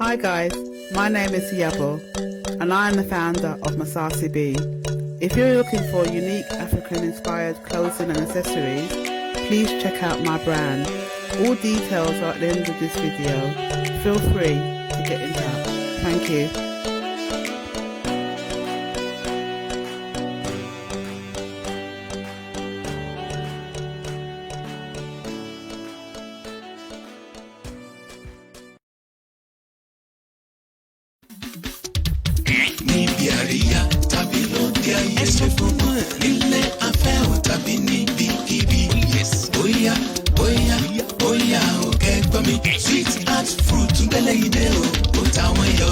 Hi guys, my name is Yabo and I am the founder of MAZI. If you're looking for unique African-inspired clothing and accessories, please check out my brand. All details are at the end of this video. Feel free to get in touch. Thank you.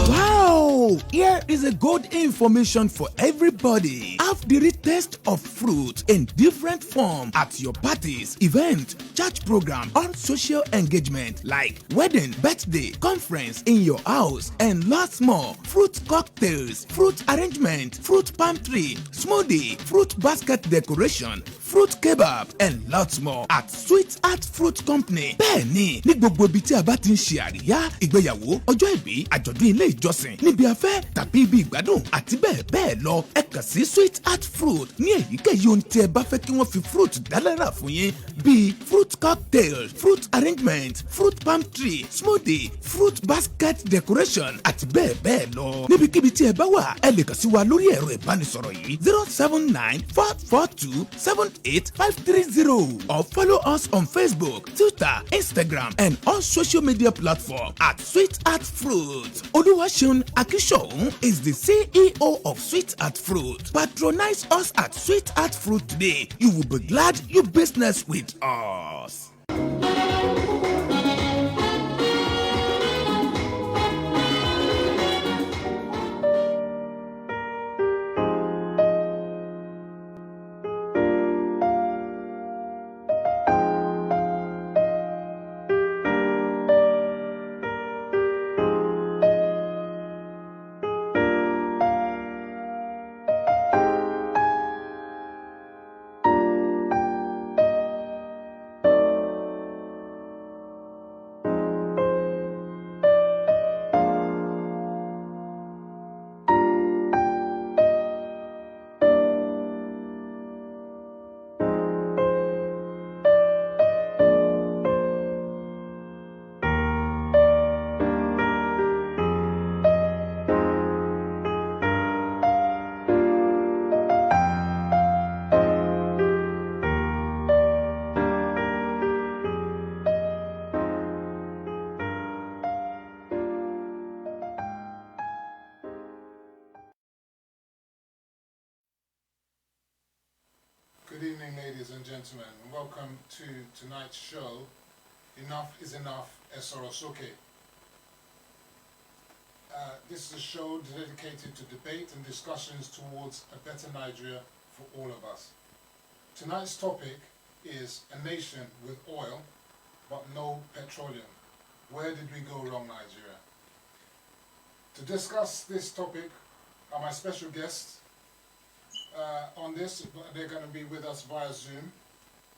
Wow! Here is a good information for everybody. Have the taste of fruit in different form at your parties, event, church program, or social engagement like wedding, birthday, conference in your house, and lots more. Fruit cocktails, fruit arrangement, fruit palm tree, smoothie, fruit basket decoration, fruit kebab, and lots more at Sweet Art Fruit Company. Bẹ́ẹ̀ni, ní gbogbo ibi tí a bá ti ń ṣe àríyá, ìgbéyàwó, ọjọ́ ìbí, àjọ̀dún ilé ìjọsìn, níbi afẹ́ tàbí ibi ìgbádùn àti bẹ́ẹ̀ bẹ́ẹ̀ lọ, ẹ kàn sí Sweet Art Fruit ní èyíkéyìí ohun tí ẹ bá fẹ́ kí wọ́n fi fruit dálẹ́rà fún yín bíi fruit cocktail, fruit arrangement, fruit palm tree, smoothie, fruit basket decoration àti bẹ́ẹ̀ bẹ́ẹ̀ lọ. Níbikíbi tí ẹ bá wà, ẹ lè kàn sí wa lórí ẹ̀rọ ìbánisọ̀rọ̀ yìí 079-442-78530 or follow us on Facebook, Twitter, Instagram, and all social media platforms at Sweet Art Fruit. Oluwaseun Akishoun is the CEO of Sweet Art Fruit. Patronize us at Sweet Art Fruit today. You will be glad you business with us. Good evening, ladies and gentlemen, and welcome to tonight's show, Enough is Enough, SORO SOKE. This is a show dedicated to debate and discussions towards a better Nigeria for all of us. Tonight's topic is a nation with oil, but no petroleum. Where did we go wrong, Nigeria? To discuss this topic are my special guests. On this, they're going to be with us via Zoom.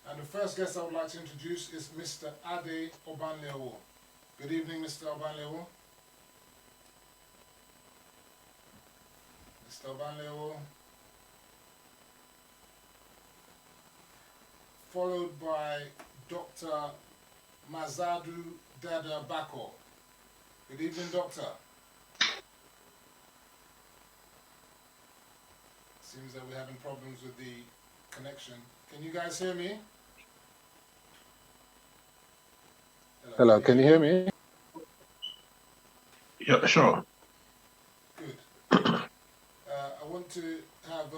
And the first guest I would like to introduce is Mr. ADEOYE. Good evening, Mr. ADEOYE. Mr. ADEOYE. Followed by Dr. MAZADU Dada Bako. Good evening, Doctor. Seems that we're having problems with the connection. Can you guys hear me? Hello, can you hear me? Yeah, sure. Good. I want to have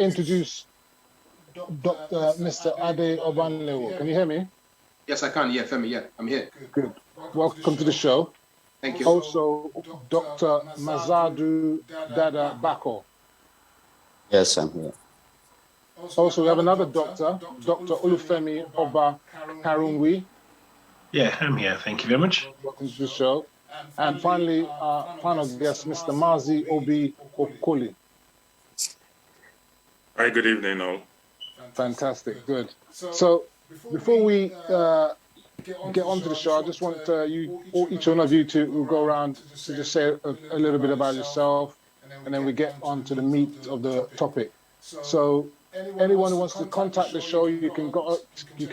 introduce Dr. Mr. ADEOYE. Can you hear me? Yes, I can. Yeah, Femi. Yeah, I'm here. Good. Welcome to the show. Thank you. Also, Dr. MAZADU Dada Bako. Yes, I'm here. Also, we have another doctor, Dr. OLUFEMI Oba Karunwi. Yeah, I'm here. Thank you very much. Welcome to the show. And finally, our final guest, Mr. MAZI Obi Okoli. Hi, good evening all. Fantastic, good. So, before we get onto the show, I just want each one of you to go around to just say a little bit about yourself, and then we get on to the meat of the topic. So anyone who wants to contact the show, you can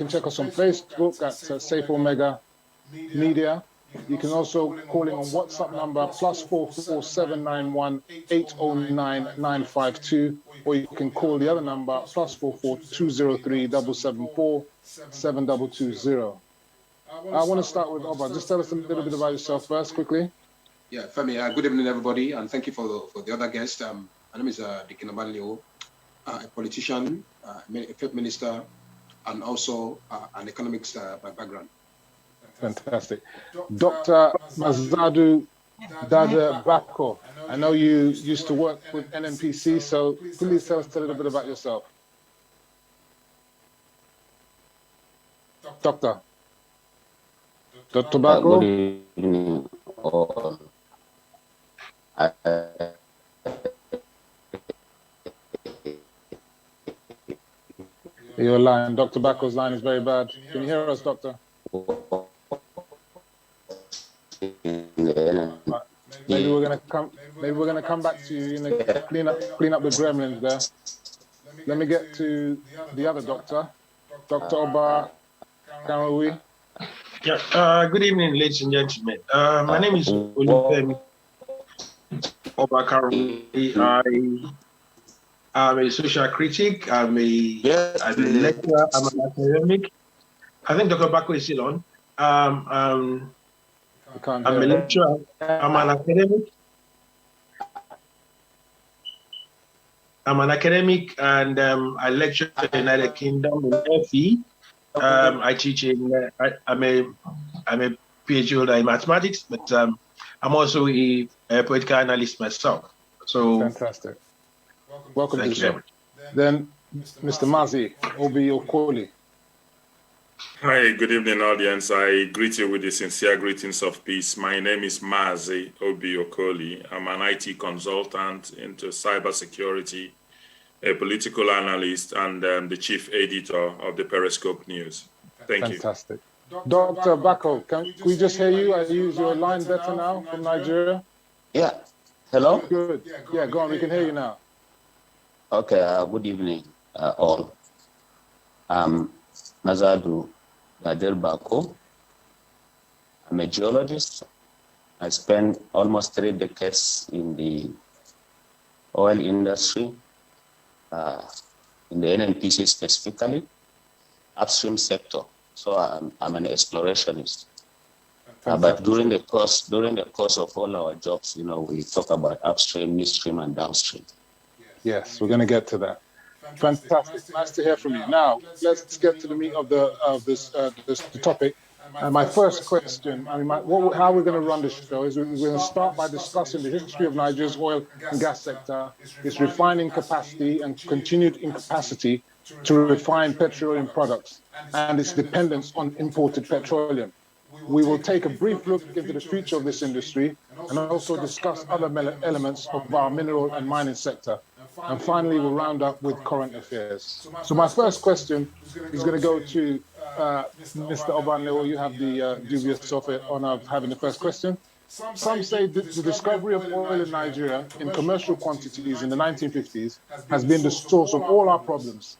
check us on Facebook at SafeOMEGAmedia. You can also call in on WhatsApp number +44 791 809 952, or you can call the other number +44 203 774 7220. I want to start with Oba. Just tell us a little bit about yourself first, quickly. Yeah, Femi, good evening, everybody, and thank you for the other guest. My name is Deacon, a politician, a faith minister, and also an economics by background. Fantastic. Dr. MAZADU Dada Bako, I know you used to work with NNPC, so please tell us a little bit about yourself. Dr. Bako? Good evening, all. Your line, Dr. Bako's line is very bad. Can you hear us, Doctor? Maybe we're gonna come back to you. Clean up the gremlins there. Let me get to the other doctor, Dr. Oba Karawi. Yeah. Good evening, ladies and gentlemen. My name is OLUFEMI Oba Karawi. I'm a social critic. I'm a lecturer. I'm an academic. I think Dr. Bako is still on. I'm a lecturer. I'm an academic. And I lecture in the United Kingdom in FE. I teach in. I'm a PhD holder in mathematics, but I'm also a political analyst myself. So fantastic. Welcome to the show. Then, Mr. MAZI Okoli. Hi, good evening, audience. I greet you with the sincere greetings of peace. My name is MAZI Okoli. I'm an IT consultant into cybersecurity, a political analyst, and the chief editor of the Periscope News. Thank you. Fantastic. Dr. Bako, can we just hear you? I use your line better now from Nigeria. Yeah. Hello? Good. Yeah, go on. We can hear you now. Okay. Good evening, all. MAZADU Bako. I'm a geologist. I spent almost 3 decades in the oil industry, in the NNPC specifically, upstream sector. So I'm an explorationist. But during the course of all our jobs, we talk about upstream, midstream, and downstream. Yes, we're going to get to that. Fantastic. Nice to hear from you. Now, let's get to the meat of the topic. My first question, how we're going to run this show is we're going to start by discussing the history of Nigeria's oil and gas sector, its refining capacity and continued incapacity to refine petroleum products, and its dependence on imported petroleum. We will take a brief look into the future of this industry and also discuss other elements of our mineral and mining sector. And finally, we'll round up with current affairs. So my first question is going to go to Mr. Obanlewo. You have the dubious honor of having the first question. Some say that the discovery of oil in Nigeria in commercial quantities in the 1950s has been the source of all our problems.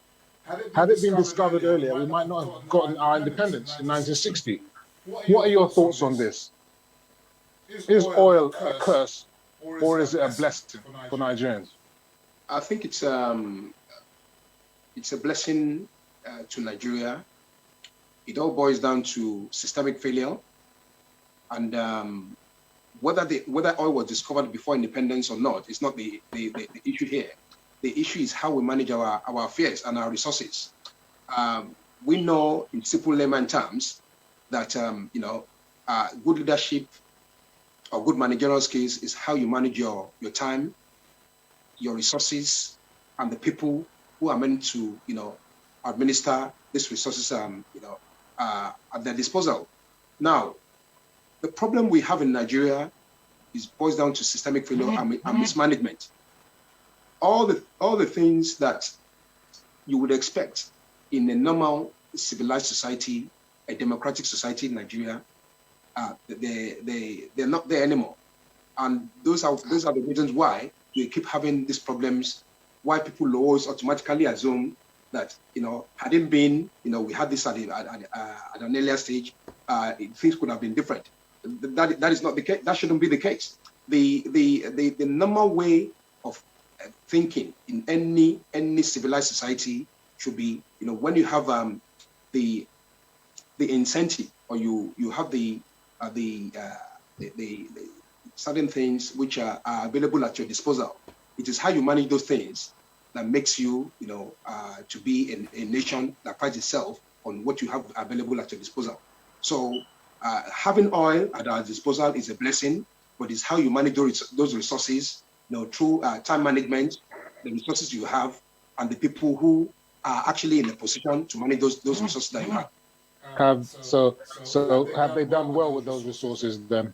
Had it been discovered earlier, we might not have gotten our independence in 1960. What are your thoughts on this? Is oil a curse or is it a blessing for Nigerians? I think it's a blessing to Nigeria. It all boils down to systemic failure, and whether oil was discovered before independence or not is not the issue here. The issue is how we manage our affairs and our resources. We know, in simple layman terms, that good leadership or good managerial skills is how you manage your time, your resources, and the people who are meant to, administer these resources, at their disposal. Now, the problem we have in Nigeria boils down to systemic failure and mismanagement. All the things that you would expect in a normal civilized society a democratic society in Nigeria, they're not there anymore. And those are the reasons why we keep having these problems, why people always automatically assume that, had it been, we had this at an earlier stage, things could have been different. That is not the case. That shouldn't be the case. The normal way of thinking in any civilized society should be, when you have the incentive, or you have the certain things which are available at your disposal. It is how you manage those things that makes you, to be a nation that prides itself on what you have available at your disposal. So having oil at our disposal is a blessing, but it's how you manage those resources, through time management, the resources you have, and the people who are actually in a position to manage those resources that you have. So have they done well with those resources then?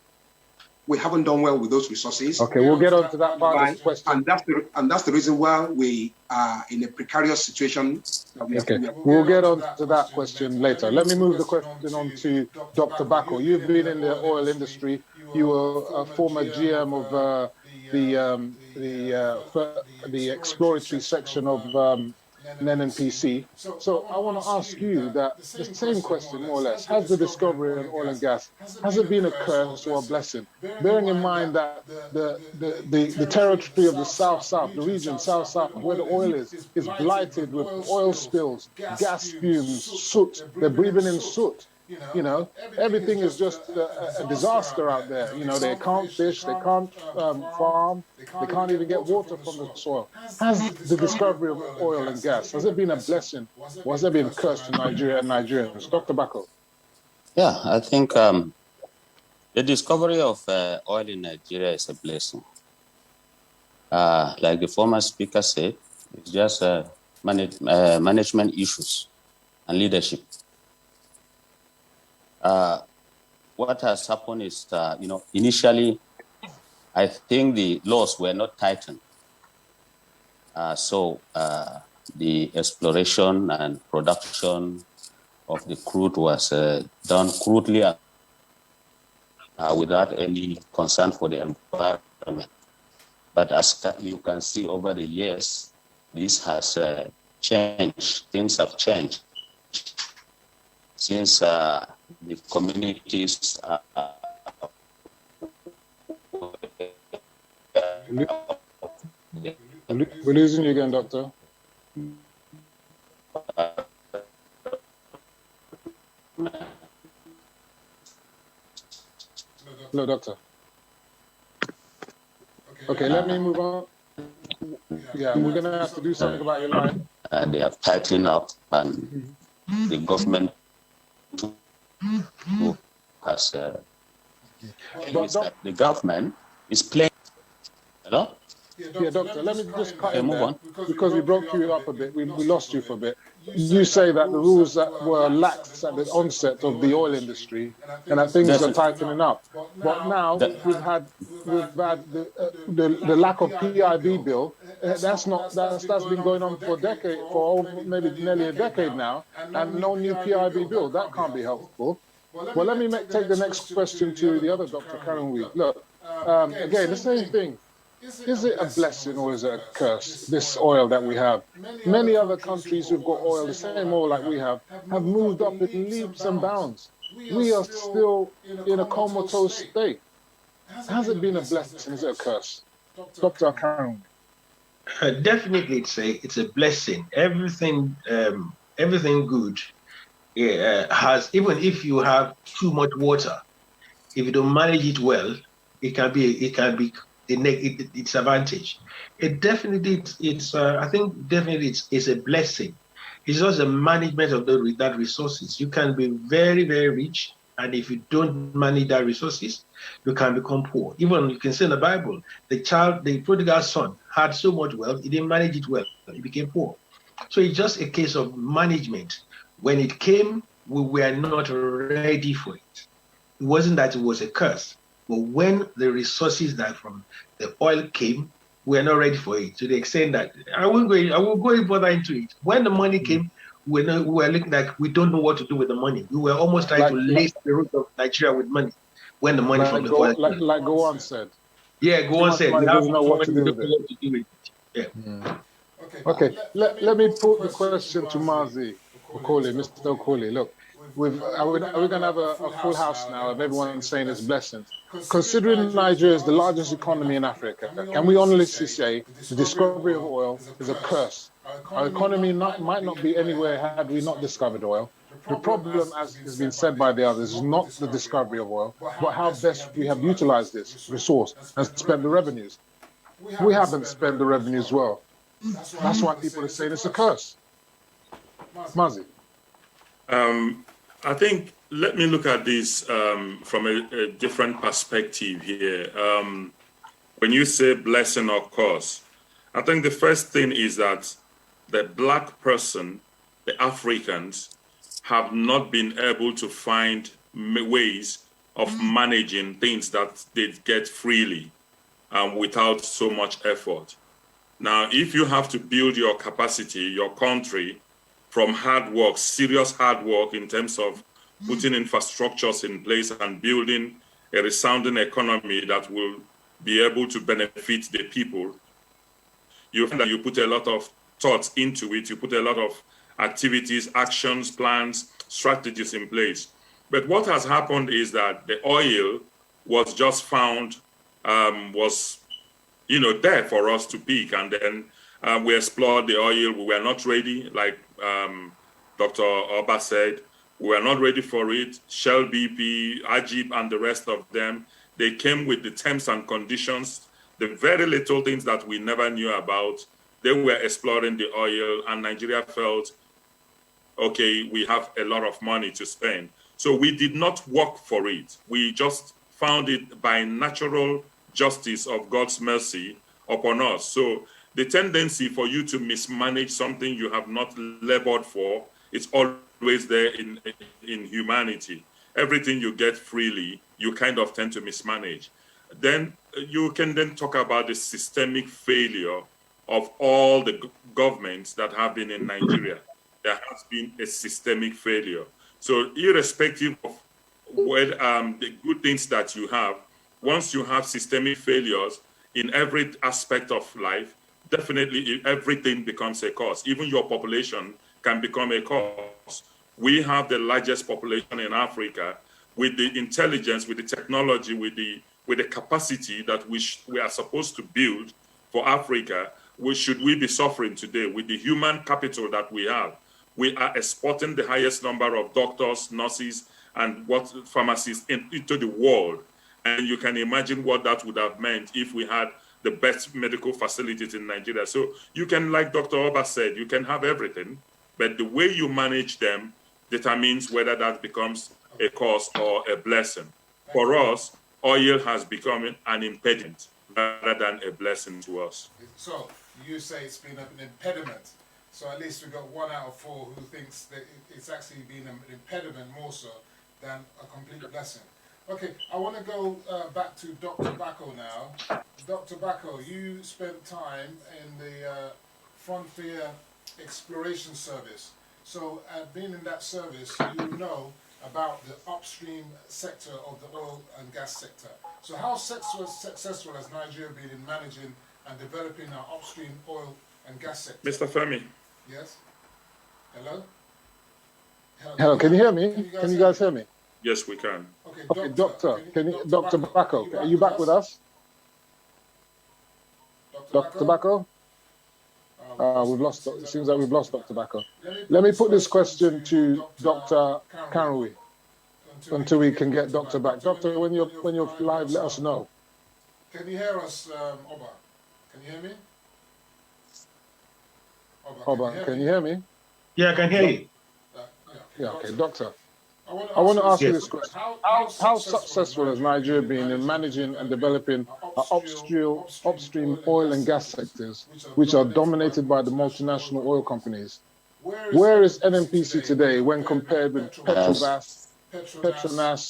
We haven't done well with those resources. Okay, we'll get on to that part of the question. And that's the reason why we are in a precarious situation. We'll get on to that question later. Let me move the question on to Dr. Bako. You've been in the oil industry. You were a former GM of the exploratory section of NNPC. So I want to ask you that the same question, more or less. Has the discovery of oil and gas, has it been a curse or a blessing? Bearing in mind that the territory of the South, the region South, where the oil is blighted with oil spills, gas fumes, soot. They're breathing in soot. Everything is just a disaster out there. They can't fish, they can't farm, they can't even get water from the soil. Has the discovery of oil and gas, has it been a blessing, or has it been a curse to Nigeria and Nigerians? Dr. Bako. Yeah, I think the discovery of oil in Nigeria is a blessing. Like the former speaker said, it's just management issues and leadership. What has happened is, initially, I think the laws were not tightened. So the exploration and production of the crude was done crudely without any concern for the environment. But as you can see over the years, this has changed. Things have changed since the communities We're losing you again, Doctor. Hello, Doctor. Okay, let me move on. Yeah, we're going to have to do something about your line. They have tightened up, and the government has the government is playing. Hello? Yeah, Doctor, let me just cut in there, because we broke you up a bit, we lost you for a bit. You say that the rules that were lax at the onset of the oil industry, and that things are tightening up. But now we've had the lack of PIB bill. That's been going on for a decade, maybe nearly a decade now, and no new PIB bill. That can't be helpful. Well, let me take the next question to the other Dr. Karen Weed. Look, again, the same thing. Is it a blessing or is it a curse, this oil that we have? Many other countries who've got oil, the same oil like we have moved up in leaps and bounds. We are still in a comatose state. Has it been a blessing? Is it a curse? Dr. Karen. Definitely, it's a blessing. Everything good has, even if you have too much water, if you don't manage it well, it can be its advantage. I think definitely it's a blessing. It's just the management of that resources. You can be very, very rich, and if you don't manage that resources, you can become poor. Even you can see in the Bible, the prodigal son had so much wealth, he didn't manage it well, he became poor. So it's just a case of management. When it came, we were not ready for it. It wasn't that it was a curse. But when the resources that from the oil came, we are not ready for it, to the extent that I won't go further into it. When the money came, we were looking like we don't know what to do with the money. We were almost trying to lace the root of Nigeria with money when the money from the oil. Like Gowon said. Yeah, Gowon said. Money We have doesn't know what to do with it. Yeah. Okay. Let me put the question to MAZI Okole, Mr. Okole. Look, are we going to have a full house now of everyone saying it's blessings? Considering Nigeria is the largest economy in Africa, can we honestly say the discovery of oil is a curse? Our economy might not be anywhere had we not discovered oil. The problem, as has been said by the others, is not the discovery of oil, but how best we have utilized this resource and spent the revenues. We haven't spent the revenues well. That's why people are saying it's a curse. MAZI. I think, let me look at this from a different perspective here. When you say blessing or curse, I think the first thing is that the black person, the Africans, have not been able to find ways of managing things that they get freely without so much effort. Now, if you have to build your capacity, your country, from hard work, serious hard work in terms of putting infrastructures in place and building a resounding economy that will be able to benefit the people, you find that you put a lot of thoughts into it, you put a lot of activities, actions, plans, strategies in place. But what has happened is that the oil was just found, there for us to pick, and then we explored the oil. We were not ready, like Dr. Oba said. We were not ready for it. Shell, BP, Ajib, and the rest of them, they came with the terms and conditions, the very little things that we never knew about. They were exploring the oil, and Nigeria felt, okay, we have a lot of money to spend. So we did not work for it. We just found it by natural justice of God's mercy upon us. So the tendency for you to mismanage something you have not labored for, it's always there in humanity. Everything you get freely, you kind of tend to mismanage. Then you can then talk about the systemic failure of all the governments that have been in Nigeria. There has been a systemic failure. So irrespective of what, the good things that you have, once you have systemic failures in every aspect of life, definitely everything becomes a cause. Even your population can become a cause. We have the largest population in Africa. With the intelligence, with the technology, with the capacity that we are supposed to build for Africa, should we be suffering today with the human capital that we have? We are exporting the highest number of doctors, nurses, and pharmacists into the world. And you can imagine what that would have meant if we had the best medical facilities in Nigeria. So you can, like Dr. Oba said, you can have everything, but the way you manage them determines whether that becomes a cause or a blessing. For us, oil has become an impediment rather than a blessing to us. So you say it's been an impediment. So at least we've got 1 out of 4 who thinks that it's actually been an impediment more so than a complete blessing. Okay, I want to go back to Dr. Bako now. Dr. Bako, you spent time in the Frontier Exploration Service. So being in that service, you know about the upstream sector of the oil and gas sector. So how successful has Nigeria been in managing and developing our upstream oil and gas sector? Mr. Femi. Yes? Hello? Hello, can you hear me? Can you guys hear me? Yes, we can. Okay, Doctor Bako, are you back with us? Dr. Bako? We've lost. It seems like we've lost Dr. Bako. Let me put this question to Dr. Kanwi until we can get Doctor back. Doctor, when you're live, let us know. Can you hear us, Oba? Can you hear me? Oba, can you hear me? Yeah, I can hear you. Yeah, okay, Doctor. I want to ask you this question. How successful has Nigeria been in managing and developing our upstream oil and gas sectors, which are dominated by the multinational oil companies? Where is NNPC today when compared with Petronas?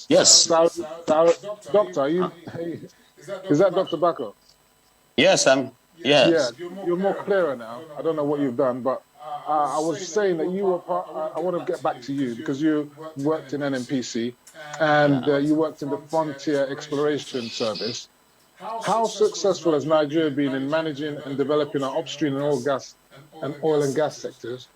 Yes. Doctor, is that Dr. Bako? Yes, Yeah, you're more clearer now. I don't know what you've done, but I was saying that you were part, I want to get back to you because you worked in NNPC and you worked in the Frontier Exploration Service. How successful has Nigeria been in managing and developing our upstream and oil and gas sectors,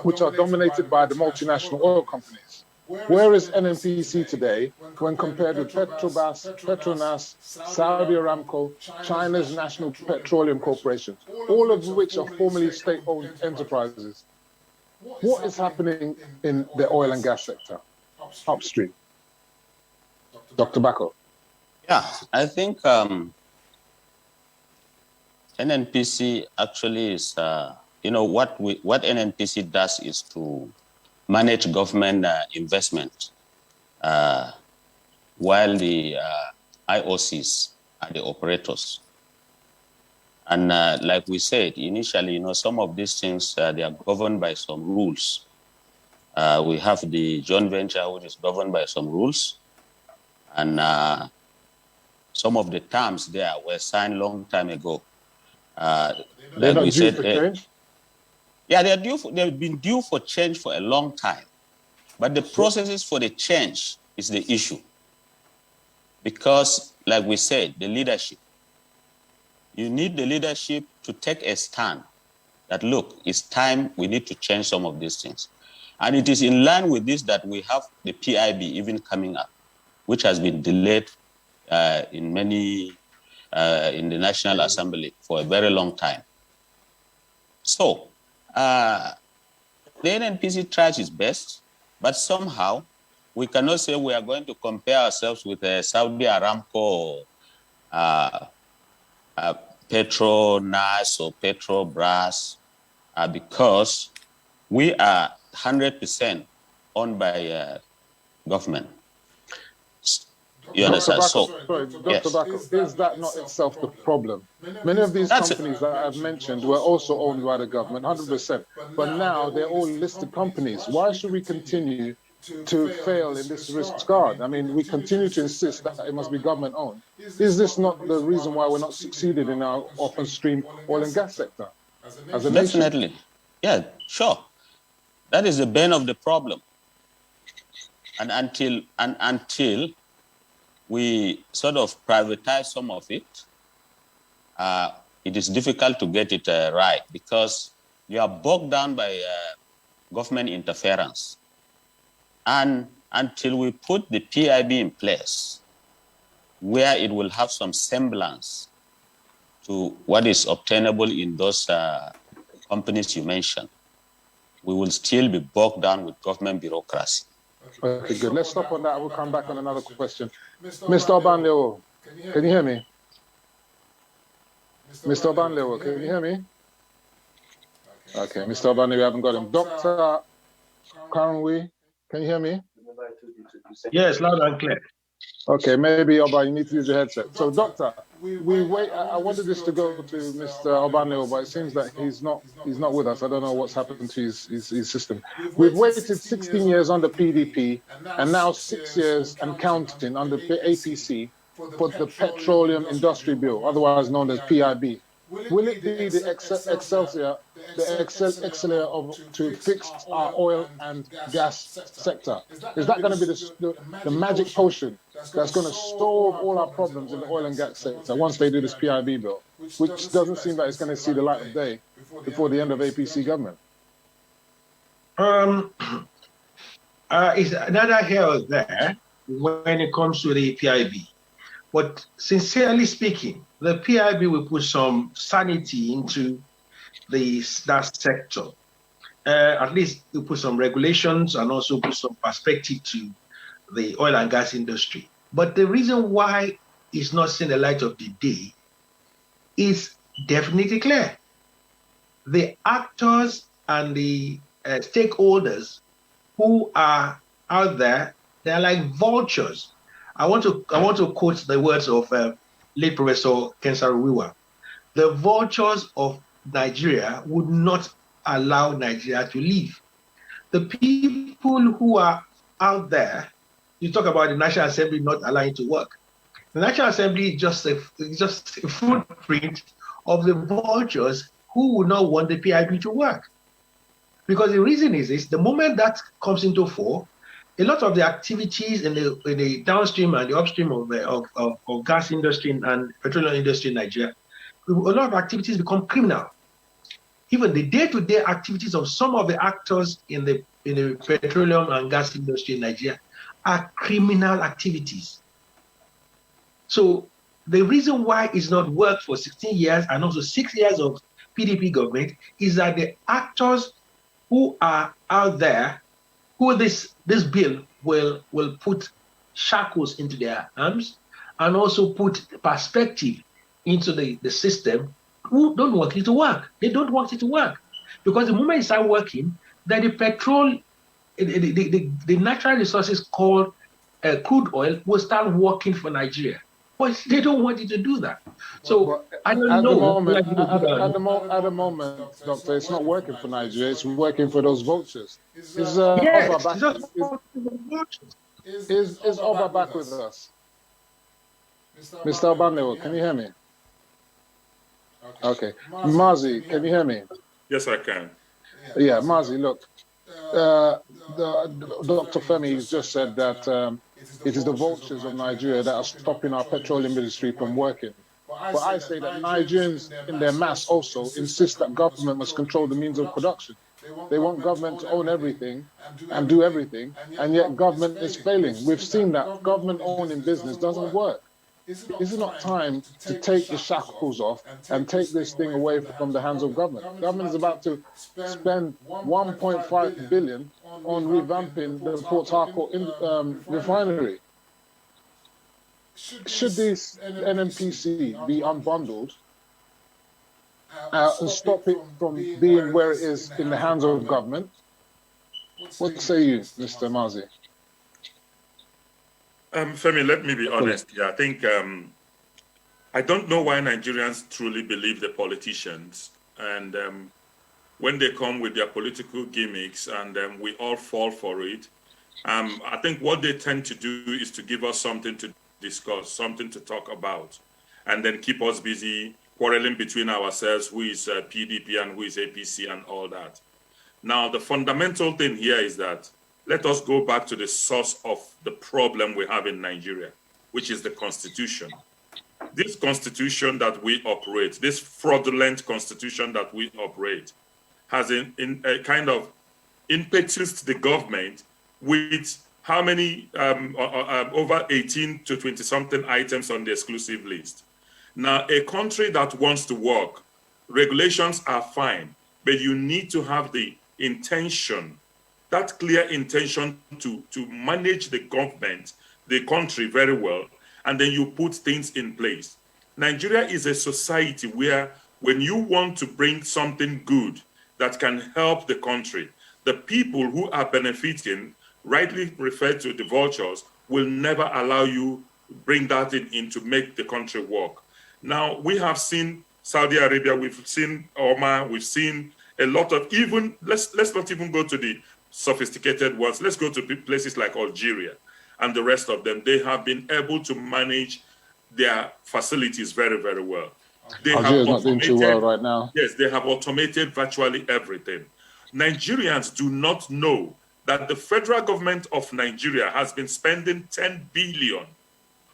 which are dominated by the multinational oil companies? Where is NNPC today when compared with Petrobras, Petronas, Saudi Aramco, China's National Petroleum Corporation, all of which are formerly state-owned enterprises? What is happening in the oil and gas sector, upstream? Dr. Bako. Yeah, I think NNPC actually is, what NNPC does is to manage government investment while the IOCs are the operators. And like we said initially, some of these things, they are governed by some rules. We have the joint venture, which is governed by some rules. And some of the terms there were signed long time ago. They're not due for change? Yeah, they've been due for change for a long time. But the processes for the change is the issue. Because, like we said, the leadership. You need the leadership to take a stand that, look, it's time we need to change some of these things. And it is in line with this that we have the PIB even coming up, which has been delayed in the National Assembly for a very long time. So, the NNPC tries its best, but somehow we cannot say we are going to compare ourselves with Saudi Aramco, Petronas or Petrobras, because we are 100% owned by government. You understand? Sorry, Dr. Bako, is that not itself the problem? Many of these companies that I've mentioned were also owned by the government, 100%. But now they're all listed companies. Why should we continue to fail in this regard? I mean, we continue to insist that it must be government owned. Is this not the reason why we're not succeeding in our upstream oil and gas sector as a nation? Definitely. Yeah, sure. That is the bane of the problem. And until we sort of privatize some of it, it is difficult to get it right because you are bogged down by government interference. And until we put the PIB in place, where it will have some semblance to what is obtainable in those companies you mentioned, we will still be bogged down with government bureaucracy. Okay, good. Let's stop on that. We'll come back on another question. Mr. Obanlewo, can you hear me? Mr. Obanlewo, can you hear me? Okay, Mr. Obanlewo, we haven't got him. Dr. Karanwi, can you hear me? Yes, loud and clear. Okay, maybe Oba, you need to use your headset. So, Doctor, I wanted this to go to Mr. Obanlewo, but it seems that he's not with us. I don't know what's happened to his system. We've waited 16 years under PDP and now 6 years and counting under APC for the Petroleum Industry Bill, otherwise known as PIB. Will it be the excelsior to fix our oil and gas sector? Is that going to be the magic potion that's going to solve all our problems in the oil and gas sector once they do this PIB bill, which doesn't seem like it's going to see the light of day before the end of APC government? It's neither here or there when it comes to the PIB. But sincerely speaking, the PIB will put some sanity into that sector. At least we put some regulations and also put some perspective to the oil and gas industry. But the reason why it's not seeing the light of the day is definitely clear. The actors and the stakeholders who are out there, they're like vultures. I want to quote the words of late Professor Kensaruwiwa. The vultures of Nigeria would not allow Nigeria to live. The people who are out there, you talk about the National Assembly not allowing to work. The National Assembly is just a footprint of the vultures who would not want the PIB to work. Because the reason is this: the moment that comes into fore, a lot of the activities in the downstream and the upstream of gas industry and petroleum industry in Nigeria, a lot of activities become criminal. Even the day-to-day activities of some of the actors in the petroleum and gas industry in Nigeria are criminal activities. So the reason why it's not worked for 16 years and also 6 years of PDP government is that the actors who are out there, who this bill will put shackles into their arms and also put perspective into the system, who don't want it to work. They don't want it to work. Because the moment it starts working, then the petrol, the natural resources called crude oil will start working for Nigeria. But they don't want it to do that. So I don't know. At the moment, Doctor, it's not working for Nigeria. It's working for those vultures. Is Oba back with us? Mr. Obanlewo, can you hear me? Okay. Mazi, can you hear me? Yes, I can. Yeah, Mazi, look. Dr. Femi has just said that it is the vultures of Nigeria that are stopping our petroleum industry from working. But I say that Nigerians in their mass also insist that government must control the means of production. They want government to own everything and do everything, and yet government is failing. We've seen that government owning business doesn't work. Is it not time to take the shackles off and take this thing away from the hands of government? Government is about to spend 1.5 billion on revamping the Port Harcourt refinery. Should this NNPC be unbundled and stop it from being where it is in the hands of government? What say you, Mr. Mazi? Femi, let me be honest here. I think I don't know why Nigerians truly believe the politicians, and when they come with their political gimmicks and we all fall for it, I think what they tend to do is to give us something to discuss, something to talk about, and then keep us busy quarreling between ourselves, who is PDP and who is APC and all that. Now, the fundamental thing here is that let us go back to the source of the problem we have in Nigeria, which is the Constitution. This Constitution that we operate, this fraudulent Constitution that we operate, has a kind of impetus to the government with how many, over 18 to 20-something items on the exclusive list. Now, a country that wants to work, regulations are fine, but you need to have the intention, that clear intention to manage the government, the country very well, and then you put things in place. Nigeria is a society where when you want to bring something good that can help the country, the people who are benefiting, rightly referred to the vultures, will never allow you bring that in to make the country work. Now, we have seen Saudi Arabia, we've seen Oman, we've seen a lot of even, let's not even go to the sophisticated ones. Let's go to places like Algeria and the rest of them. They have been able to manage their facilities very, very well. Algeria is not doing too well right now. Yes, they have automated virtually everything. Nigerians do not know that the federal government of Nigeria has been spending 10 billion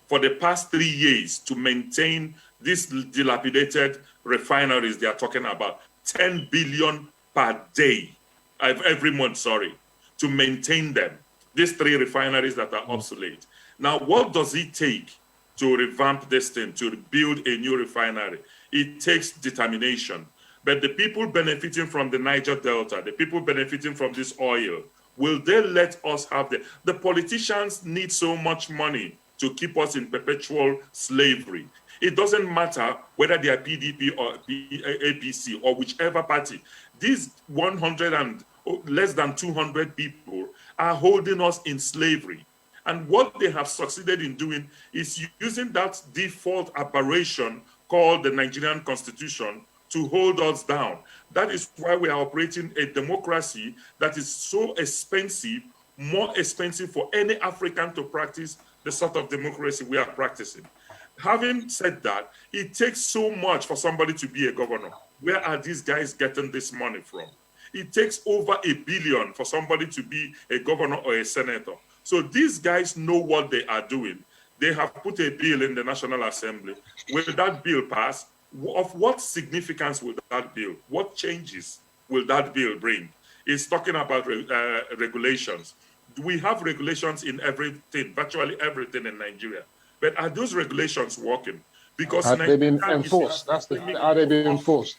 for the past 3 years to maintain these dilapidated refineries they are talking about. 10 billion per day. Every month, sorry, to maintain them. These 3 refineries that are obsolete. Now, what does it take to revamp this thing, to build a new refinery? It takes determination. But the people benefiting from the Niger Delta, the people benefiting from this oil, will they let us have the politicians need so much money to keep us in perpetual slavery. It doesn't matter whether they are PDP or APC or whichever party. These 100 and less than 200 people are holding us in slavery. And what they have succeeded in doing is using that default aberration called the Nigerian Constitution to hold us down. That is why we are operating a democracy that is so expensive, more expensive for any African to practice the sort of democracy we are practicing. Having said that, it takes so much for somebody to be a governor. Where are these guys getting this money from? It takes over $1 billion for somebody to be a governor or a senator. So these guys know what they are doing. They have put a bill in the National Assembly. Will that bill pass? Of what significance will that bill? What changes will that bill bring? It's talking about regulations. We have regulations in everything, virtually everything in Nigeria. But are those regulations working? Because have they been enforced? Are they being enforced?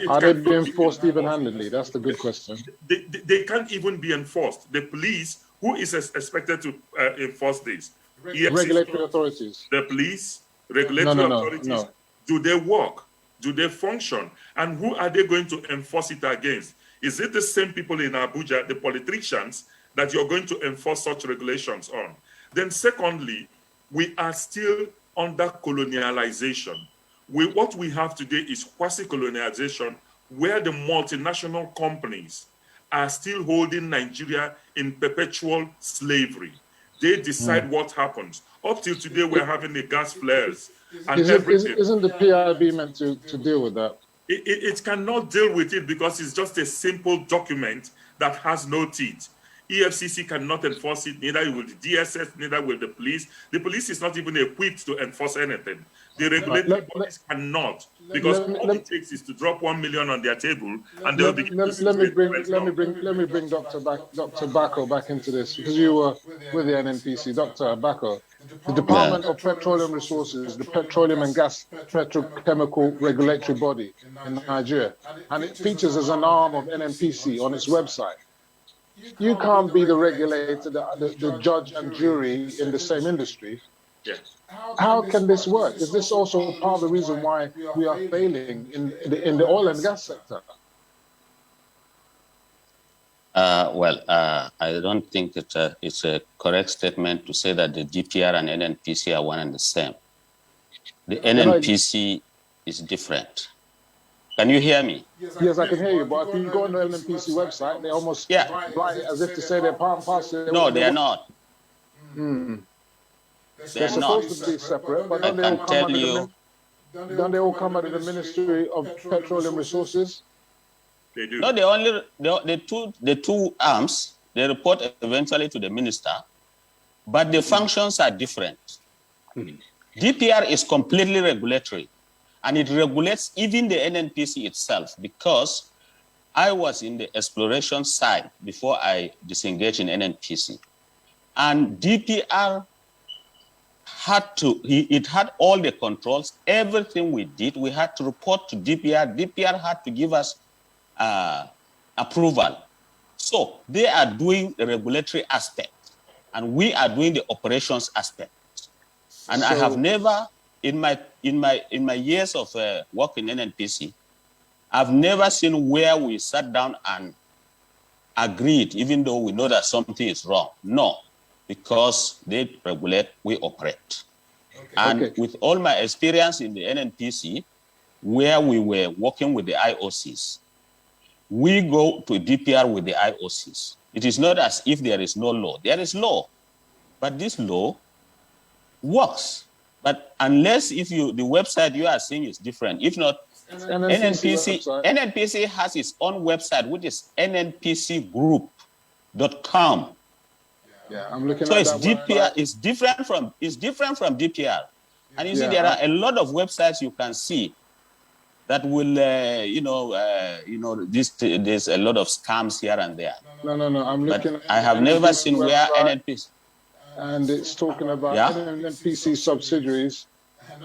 Are they being enforced even-handedly? That's the good question. They can't even be enforced. The police, who is expected to enforce this? Regulatory authorities. The police, regulatory authorities. Do they work? Do they function? And who are they going to enforce it against? Is it the same people in Abuja, the politicians, that you're going to enforce such regulations on? Then secondly, we are still under colonialization. What we have today is quasi-colonialization, where the multinational companies are still holding Nigeria in perpetual slavery. They decide what happens. Up till today, we're having the gas flares and everything. Isn't the PIB meant to deal with that? It cannot deal with it because it's just a simple document that has no teeth. EFCC cannot enforce it, neither will the DSS, neither will the police. The police is not even equipped to enforce anything. The regulatory bodies cannot, because all it takes is to drop 1 million on their table, and they'll begin to let me bring Dr. Bako back into this, because you were with the NNPC. Dr. Bako, the Department of Petroleum Resources, the Petroleum and Gas Petrochemical Regulatory Body in Nigeria, and it features as an arm of NNPC on its website. You can't be the regulator, the judge and jury in the same industry. Yeah. How can this work? Is this also part of the reason why we are failing in the oil and gas sector? I don't think that it's a correct statement to say that the DPR and NNPC are one and the same. The NNPC is different. Can you hear me? Yes, I can hear you. But if you go on the NNPC website, they almost write it as if to say they're part and parcel. No, they are not. They're supposed to be separate, but don't they all come under the Ministry of Petroleum Resources? They do. No, the two arms, they report eventually to the minister, but the functions are different. DPR is completely regulatory. And it regulates even the NNPC itself, because I was in the exploration side before I disengaged in NNPC. And DPR it had all the controls. Everything we did, we had to report to DPR. DPR had to give us approval. So they are doing the regulatory aspect, and we are doing the operations aspect. And I have never, in my years of work in NNPC, I've never seen where we sat down and agreed, even though we know that something is wrong. No, because they regulate, we operate. Okay. And with all my experience in the NNPC, where we were working with the IOCs, we go to DPR with the IOCs. It is not as if there is no law. There is law, but this law works. But unless the website you are seeing is different, if not, NNPC has its own website, which is nnpcgroup.com. Yeah, I'm looking so at it's that DPR. It's different from DPR, and you see there are a lot of websites you can see that will, there's a lot of scams here and there. No. I'm looking. But I have never seen where NNPC. And it's talking about NNPC subsidiaries.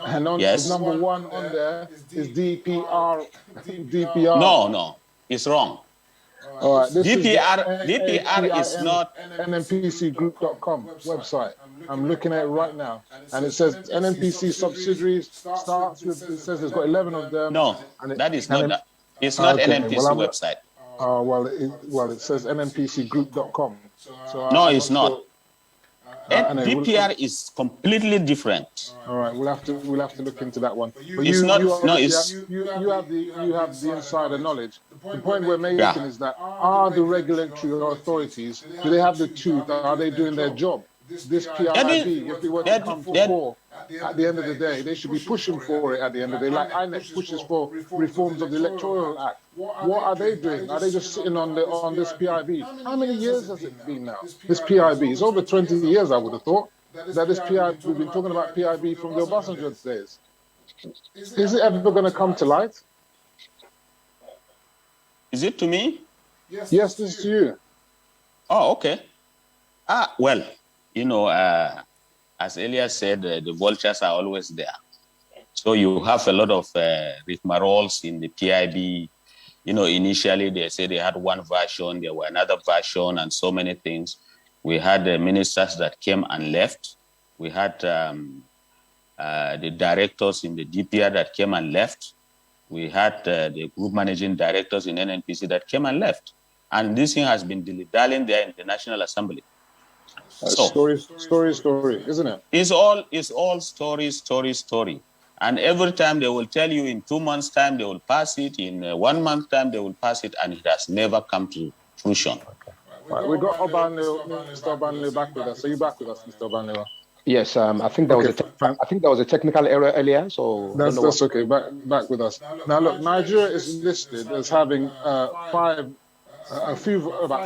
And number one on there is DPR. No, it's wrong. All right, DPR is not NNPCgroup.com website. I'm looking at it right now, and it says NNPC subsidiaries starts with. It says it's got 11 of them. No, that is not. It's not NNPC website. It says NNPCgroup.com. So no, it's not. DPR is completely different. All right, we'll have to look into that one. But you have the insider knowledge. The point we're making is that are the regulatory authorities, do they have the tooth? Are they doing their job? This PIB, if it were to come to fore, at the end of the day. They should be pushing for it at the end of the day, like INEC pushes for reforms of the Electoral Act. What are they doing? Are they just sitting on this PIB? How many years has it been now? This PIB, it's over 20 years, I would have thought, that this PIB, we've been talking about PIB from the Obasanjo days. Is it ever going to come to light? Is it to me? Yes, this is to you. Oh, okay. Well, you know, as Elias said, the vultures are always there. So you have a lot of rigmaroles in the PIB. You know, initially they said they had one version, there were another version, and so many things. We had ministers that came and left. We had the directors in the DPR that came and left. We had the group managing directors in NNPC that came and left. And this thing has been dilly-dallying there in the National Assembly. So, story, isn't it? It's all story. And every time they will tell you in 2 months' time they will pass it, in 1 month time they will pass it, and it has never come to fruition. Right, we got Mr. Obanle back with us. So you back with us, Mr. Obanle? Yes, I think that was a technical error earlier. So that's okay. Back with us. Now look, Nigeria is listed as having about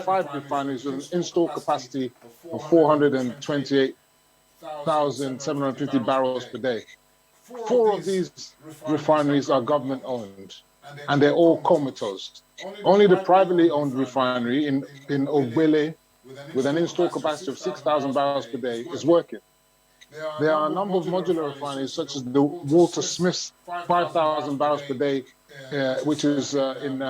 five refineries with an installed capacity of 428,750 barrels per day. 4 of these refineries are government owned, and they're all comatose. Only the privately owned refinery in Ogbele, with an installed capacity of 6,000 barrels per day, is working. There are a number of modular refineries, such as the Walter Smith's 5,000 barrels per day, which is in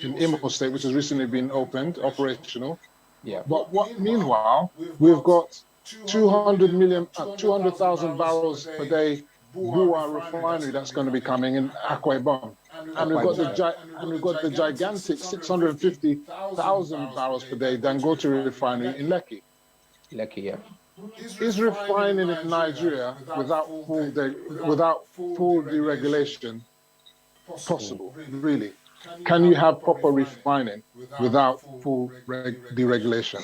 Imo State, which has recently been opened, operational. Yeah. But meanwhile, we've got 200,000 barrels per day Bua refinery that's going to be coming in Akwa Ibom. And we've got the gigantic 650,000 barrels per day Dangote refinery in Lekki. Lekki, yeah. Is refining in Nigeria without full deregulation possible? Really? Can you have proper refining without full deregulation?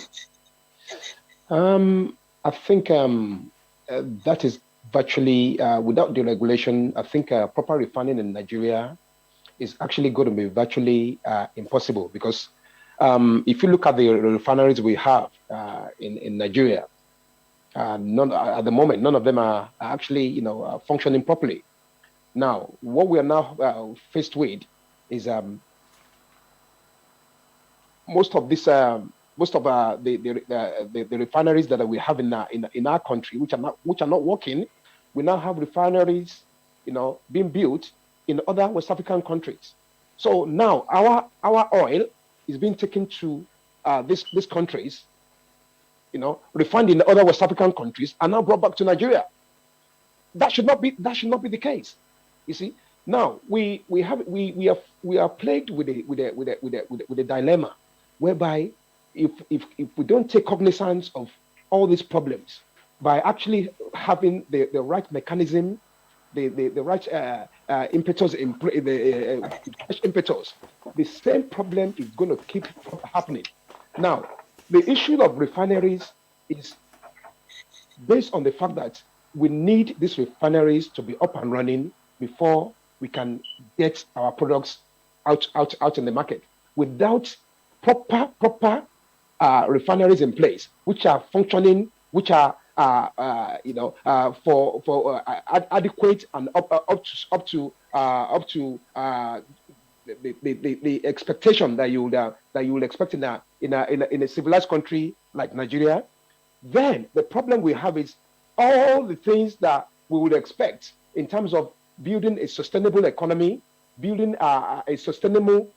I think that is virtually, without deregulation, I think proper refining in Nigeria is actually going to be virtually impossible, because if you look at the refineries we have in Nigeria, at the moment, none of them are actually, functioning properly. Now, what we are now faced with is most of the refineries that we have in our country, which are not working. We now have refineries, being built in other West African countries. So now our oil is being taken to these countries, refined in other West African countries, and now brought back to Nigeria. That should not be the case. You see, now we are plagued with a dilemma, whereby if we don't take cognizance of all these problems by actually having the right mechanism, the right impetus, the same problem is going to keep happening. Now, the issue of refineries is based on the fact that we need these refineries to be up and running before we can get our products out in the market. Without proper refineries in place, which are functioning, which are for adequate and up to the expectation that you would expect in a civilized country like Nigeria, then the problem we have is all the things that we would expect in terms of building a sustainable economy, building a sustainable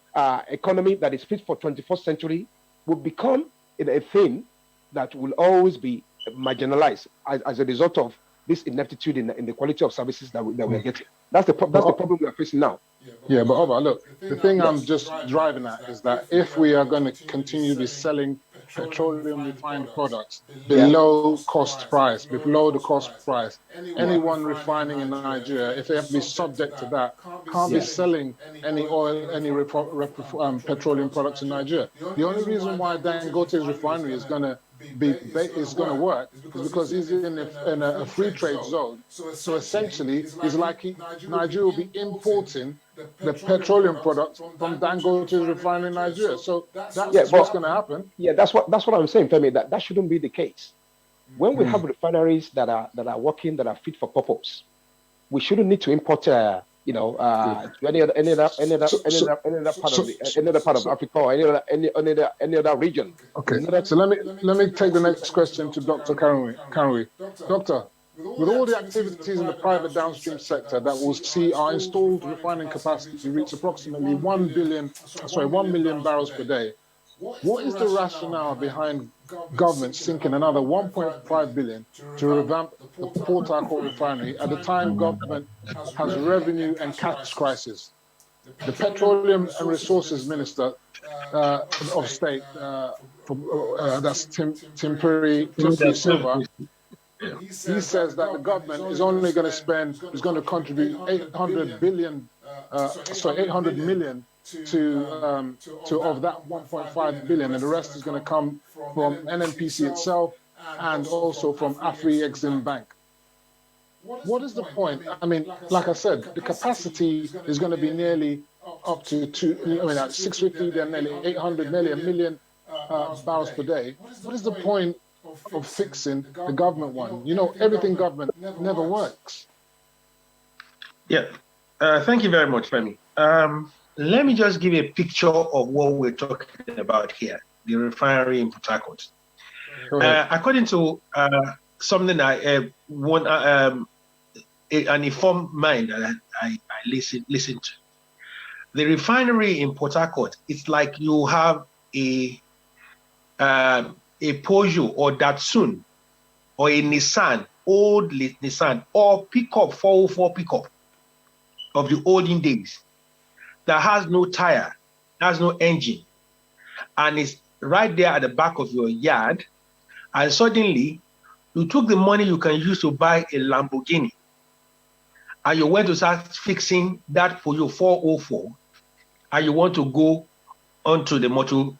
economy that is fit for 21st century, will become a thing that will always be marginalized as a result of this ineptitude in the quality of services that we're getting. That's the problem we are facing now. Yeah, but Oba, look, the thing I'm just driving at is that if we are going to continue to be selling petroleum refined products below cost price, below the cost price, anyone refining in Nigeria, if they have to be subject to that, can't be selling any oil, any petroleum products in Nigeria. The only reason why Dangote's refinery is going to is going to work is because he's in a free trade zone. So essentially, it's like Nigeria will be importing the petroleum products from Dangote's refinery in Nigeria. So that's what's going to happen. Yeah, that's what I'm saying, Femi. That shouldn't be the case. When we have refineries that are working, that are fit for purpose, we shouldn't need to import, to any other part of Africa or any other region. Okay. So let me take the next question to Dr. Kanwe. Doctor, with all the activities in the private downstream sector that will see our installed refining capacity reach approximately 1 million barrels per day, what is the rationale behind government sinking another 1.5 billion to revamp the Port Harcourt refinery at the time government has revenue and cash crisis? The Petroleum and Resources Minister of State, that's Timpuri Silva, he says that the government is only going to contribute 800 million to of that 1.5 billion, and the rest is going to come from NNPC itself and also from Afri-Exim Bank. What is the point? I mean, like I said, the capacity is going to be nearly up to at 650, then nearly 800 million barrels per day. What is the point of fixing the government one? Everything government never works. Yeah. Thank you very much, Femi. Let me just give you a picture of what we're talking about here, the refinery in Port Harcourt. According to something an informed mind that I listened to, the refinery in Port Harcourt, it's like you have a Peugeot or Datsun or a Nissan, old Nissan, or pickup 404 pickup of the olden days that has no tire, has no engine, and it's right there at the back of your yard, and suddenly you took the money you can use to buy a Lamborghini, and you went to start fixing that for your 404, and you want to go onto the motor,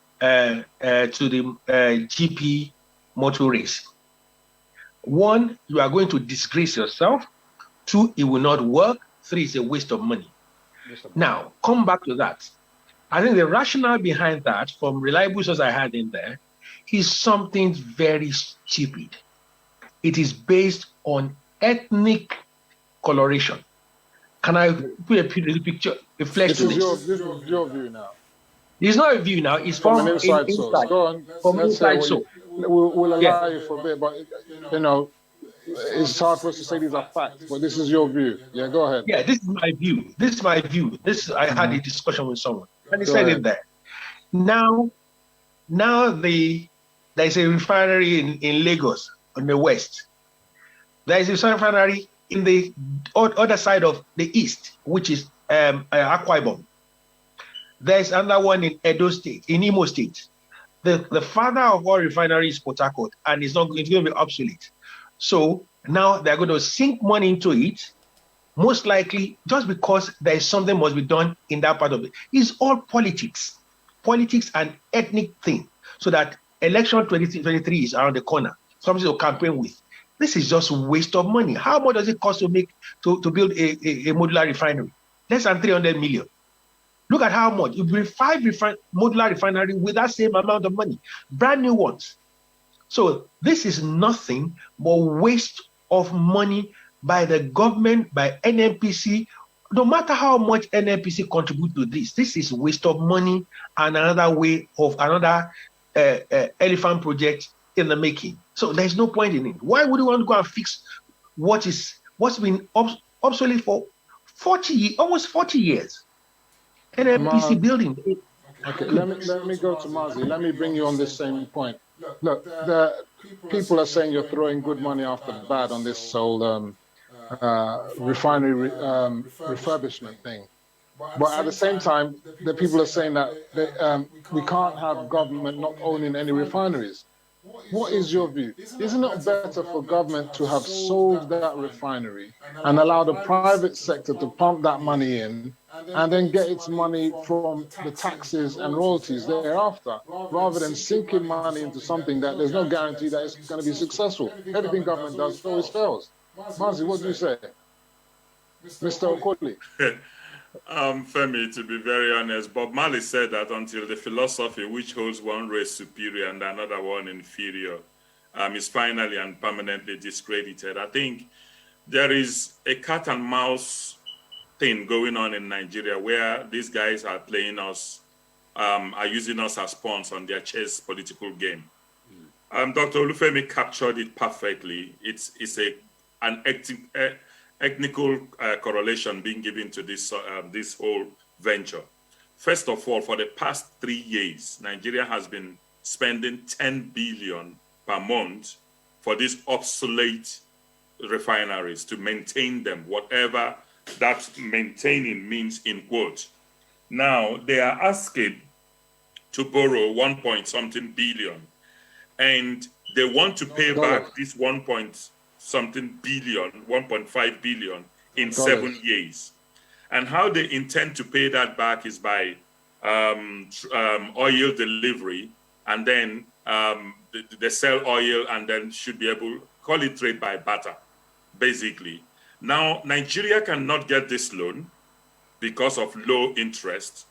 GP motor race. One, you are going to disgrace yourself. Two, it will not work. Three, it's a waste of money. Now, come back to that. I think the rationale behind that, from reliable sources I had in there, is something very stupid. It is based on ethnic coloration. Can I put a picture, a flesh to this? This is your view now. It's not a view now. It's from an inside source. Go on. From inside source. We'll allow you for a bit, but it's hard for us to say these are facts. But this is your view. Yeah, go ahead. Yeah, this is my view. I had a discussion with someone, and he said it there. Now there's a refinery in Lagos on the west. There is a refinery in the other side of the east, which is Akwa Ibom. There's another one in Edo State, in Imo State. The father of all refineries is Port Harcourt, and it's going to be obsolete. So now they're going to sink money into it, most likely just because there is something must be done in that part of it. It's all politics and ethnic thing, so that election 2023 is around the corner, something to campaign with. This is just a waste of money. How much does it cost to build a modular refinery? Less than 300 million. Look at how much. You build 5 modular refineries with that same amount of money, brand new ones. So this is nothing but waste of money by the government, by NNPC. No matter how much NNPC contribute to this is waste of money and another way of another elephant project in the making. So there's no point in it. Why would you want to go and fix what's been obsolete for almost 40 years? NNPC building. Okay, let me go to Mazi. Let me bring you on this same point. Look, the people are saying you're throwing good money after bad on this whole refinery refurbishment thing. But at the same time, the people are saying that we can't have government not owning any refineries. What is your view? Isn't it better for government to have sold that refinery and allow the private sector to pump that money in and then get its money from the taxes and royalties thereafter, rather than sinking money into something that there's no guarantee that it's going to be successful. Everything government does always fails. Mazi, what do you say? Mr. Okoli? Femi, to be very honest, Bob Marley said that until the philosophy which holds one race superior and another one inferior is finally and permanently discredited, I think there is a cat and mouse thing going on in Nigeria where these guys are playing us, are using us as pawns on their chess political game. Dr. Olufemi captured it perfectly. It's an technical correlation being given to this whole venture. First of all, for the past 3 years, Nigeria has been spending 10 billion per month for these obsolete refineries to maintain them, whatever that maintaining means in quotes. Now they are asking to borrow 1 point something billion, and they want to pay back this 1 point something billion, 1.5 billion in 7 years. And how they intend to pay that back is by oil delivery, and then they sell oil and then should be able, call it trade by barter, basically. Now, Nigeria cannot get this loan because of low interest.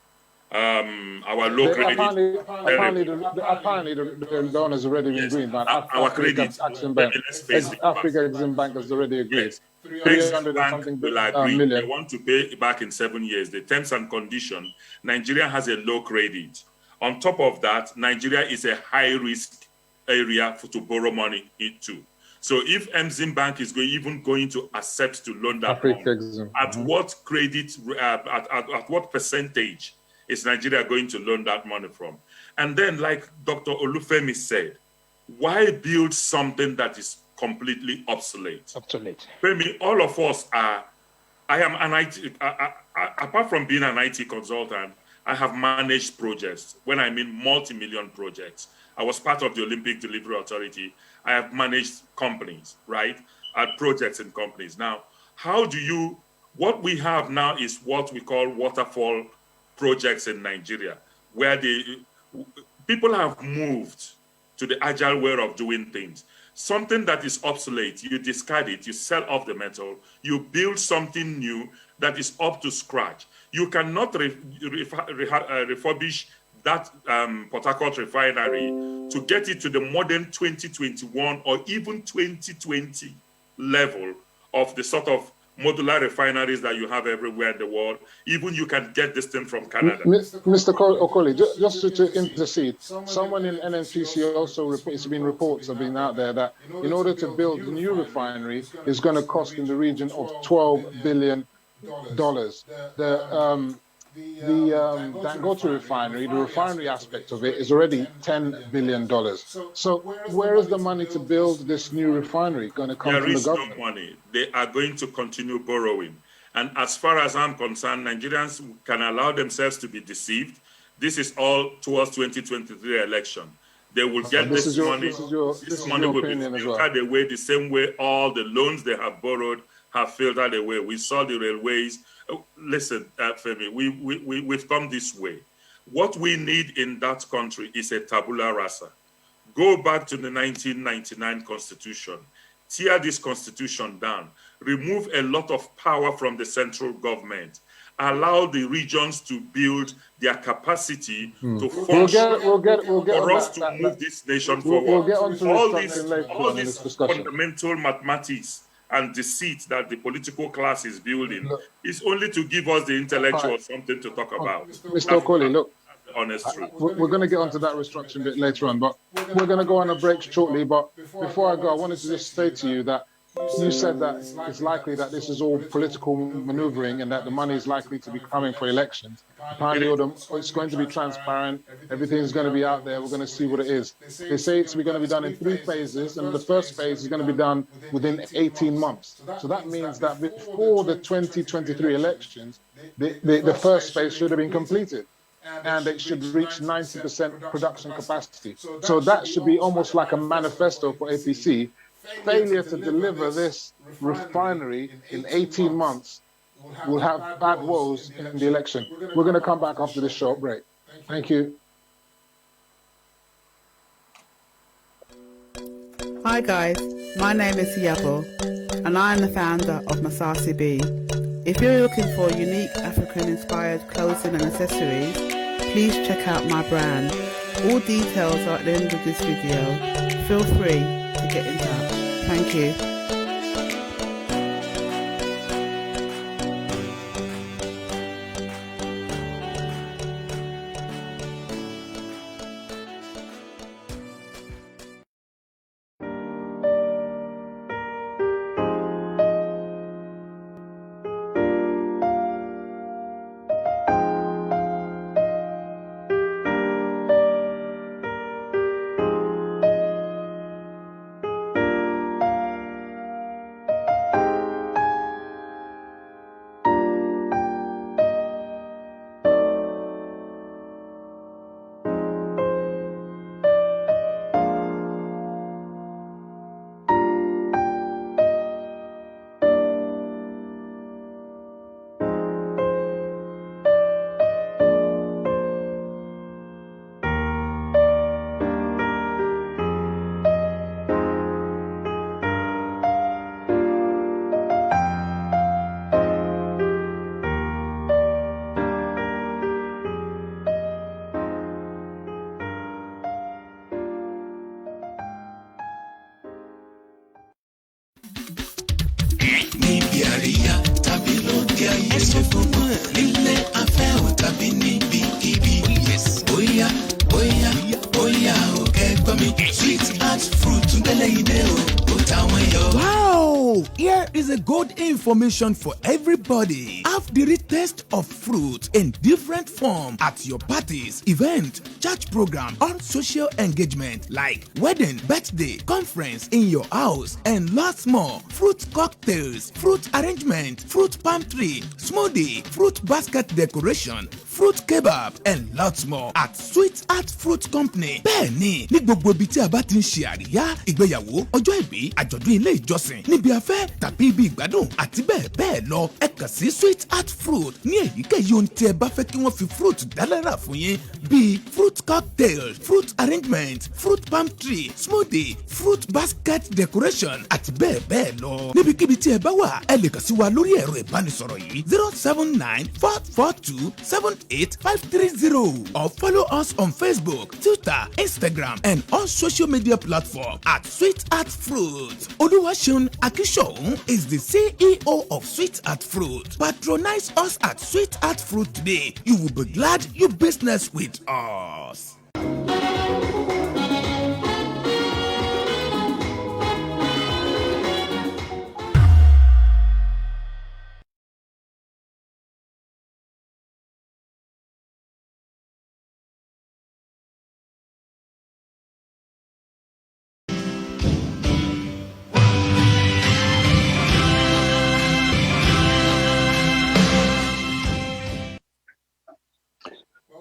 Our low credit. Apparently, the loan has already been agreed. But our credit, Africa Exim Bank has already agreed. Yes. Bank will agree. They want to pay it back in 7 years. The terms and conditions, Nigeria has a low credit. On top of that, Nigeria is a high-risk area to borrow money into. So if Exim Bank is even going to accept to loan that loan, at what credit, at what percentage is Nigeria going to loan that money from? And then, like Dr. Olufemi said, why build something that is completely obsolete? Femi, all of us are, I am an IT, apart from being an IT consultant, I have managed projects. When I mean multi-million projects, I was part of the Olympic Delivery Authority. I have managed companies, right? Projects in companies. Now, how do you, what we have now is what we call waterfall projects in Nigeria, where people have moved to the agile way of doing things. Something that is obsolete, you discard it, you sell off the metal, you build something new that is up to scratch. You cannot refurbish that Port Harcourt refinery to get it to the modern 2021 or even 2020 level of the sort of modular refineries that you have everywhere in the world. Even you can get this thing from Canada. Mr. Okoli, just to intercede, someone in NNPC also, it's been reports have been out there that in order to build the new refinery is going to cost in the region of $12 billion. The Dangote refinery, the refinery aspect of it is already $10 billion. So where is the money to build this new refinery going to come from the government? There is no money. They are going to continue borrowing. And as far as I'm concerned, Nigerians can allow themselves to be deceived. This is all towards 2023 election. They will get this money. This money will be filtered away the same way all the loans they have borrowed have filtered away. We saw the railways. Listen, Femi, we've come this way. What we need in that country is a tabula rasa. Go back to the 1999 Constitution, tear this Constitution down, remove a lot of power from the central government, allow the regions to build their capacity to function for us to move this nation forward. We'll get on to all this fundamental mathematics and deceit that the political class is building is only to give us the intellectual something to talk about. Mr. Okoli, look, honest truth. We're going to get onto that restructuring bit later on, but we're going to go on a break shortly. But before I go, I wanted to just say to you that you said that it's likely that this is all political maneuvering and that the money is likely to be coming for elections. Apparently, it's going to be transparent. Everything's going to be out there. We're going to see what it is. They say it's going to be done in 3 phases, and the first phase is going to be done within 18 months. So that means that before the 2023 elections, the first phase should have been completed, and it should reach 90% production capacity. So that should be almost like a manifesto for APC. Failure to deliver this refinery in 18 months will have bad woes in the election. We're going to come back after this short break. Thank you. Hi guys, my name is Yabo and I am the founder of MAZI. If you're looking for unique African-inspired clothing and accessories, please check out my brand. All details are at the end of this video. Feel free to get in touch. Thank you. Wow! Here is a good information for everybody. Have the taste of fruit in different form at your parties, event, church program, or social engagement like wedding, birthday, conference in your house, and lots more. Fruit cocktails, fruit arrangement, fruit palm tree, smoothie, fruit basket decoration, fruit kebab, and lots more at Sweet Art Fruit Company. Bẹ́ẹ̀ni, ní gbogbo ibi tí a bá ti ń ṣe àríyá, ìgbéyàwó, ọjọ́ ìbí, àjọ̀dún ilé ìjọsìn, níbi afẹ́ tàbí ibi ìgbádùn àti bẹ́ẹ̀ bẹ́ẹ̀ lọ, ẹ kàn sí Sweet Art Fruit ní èyíkéyìí ohun tí ẹ bá fẹ́ kí wọ́n fi fruit dálára fún yín bíi fruit cocktail, fruit arrangement, fruit palm tree, smoothie, fruit basket decoration àti bẹ́ẹ̀ bẹ́ẹ̀ lọ. Níbikíbi tí ẹ bá wà, ẹ lè kàn sí wa lórí ẹ̀rọ ìbánisọ̀rọ̀ yìí 079-442-78530 or follow us on Facebook, Twitter, Instagram, and on social media platforms at Sweet Art Fruit. Oluwaseun Akishoun is the CEO of Sweet Art Fruit. Patronize us at Sweet Art Fruit today. You will be glad you business with us.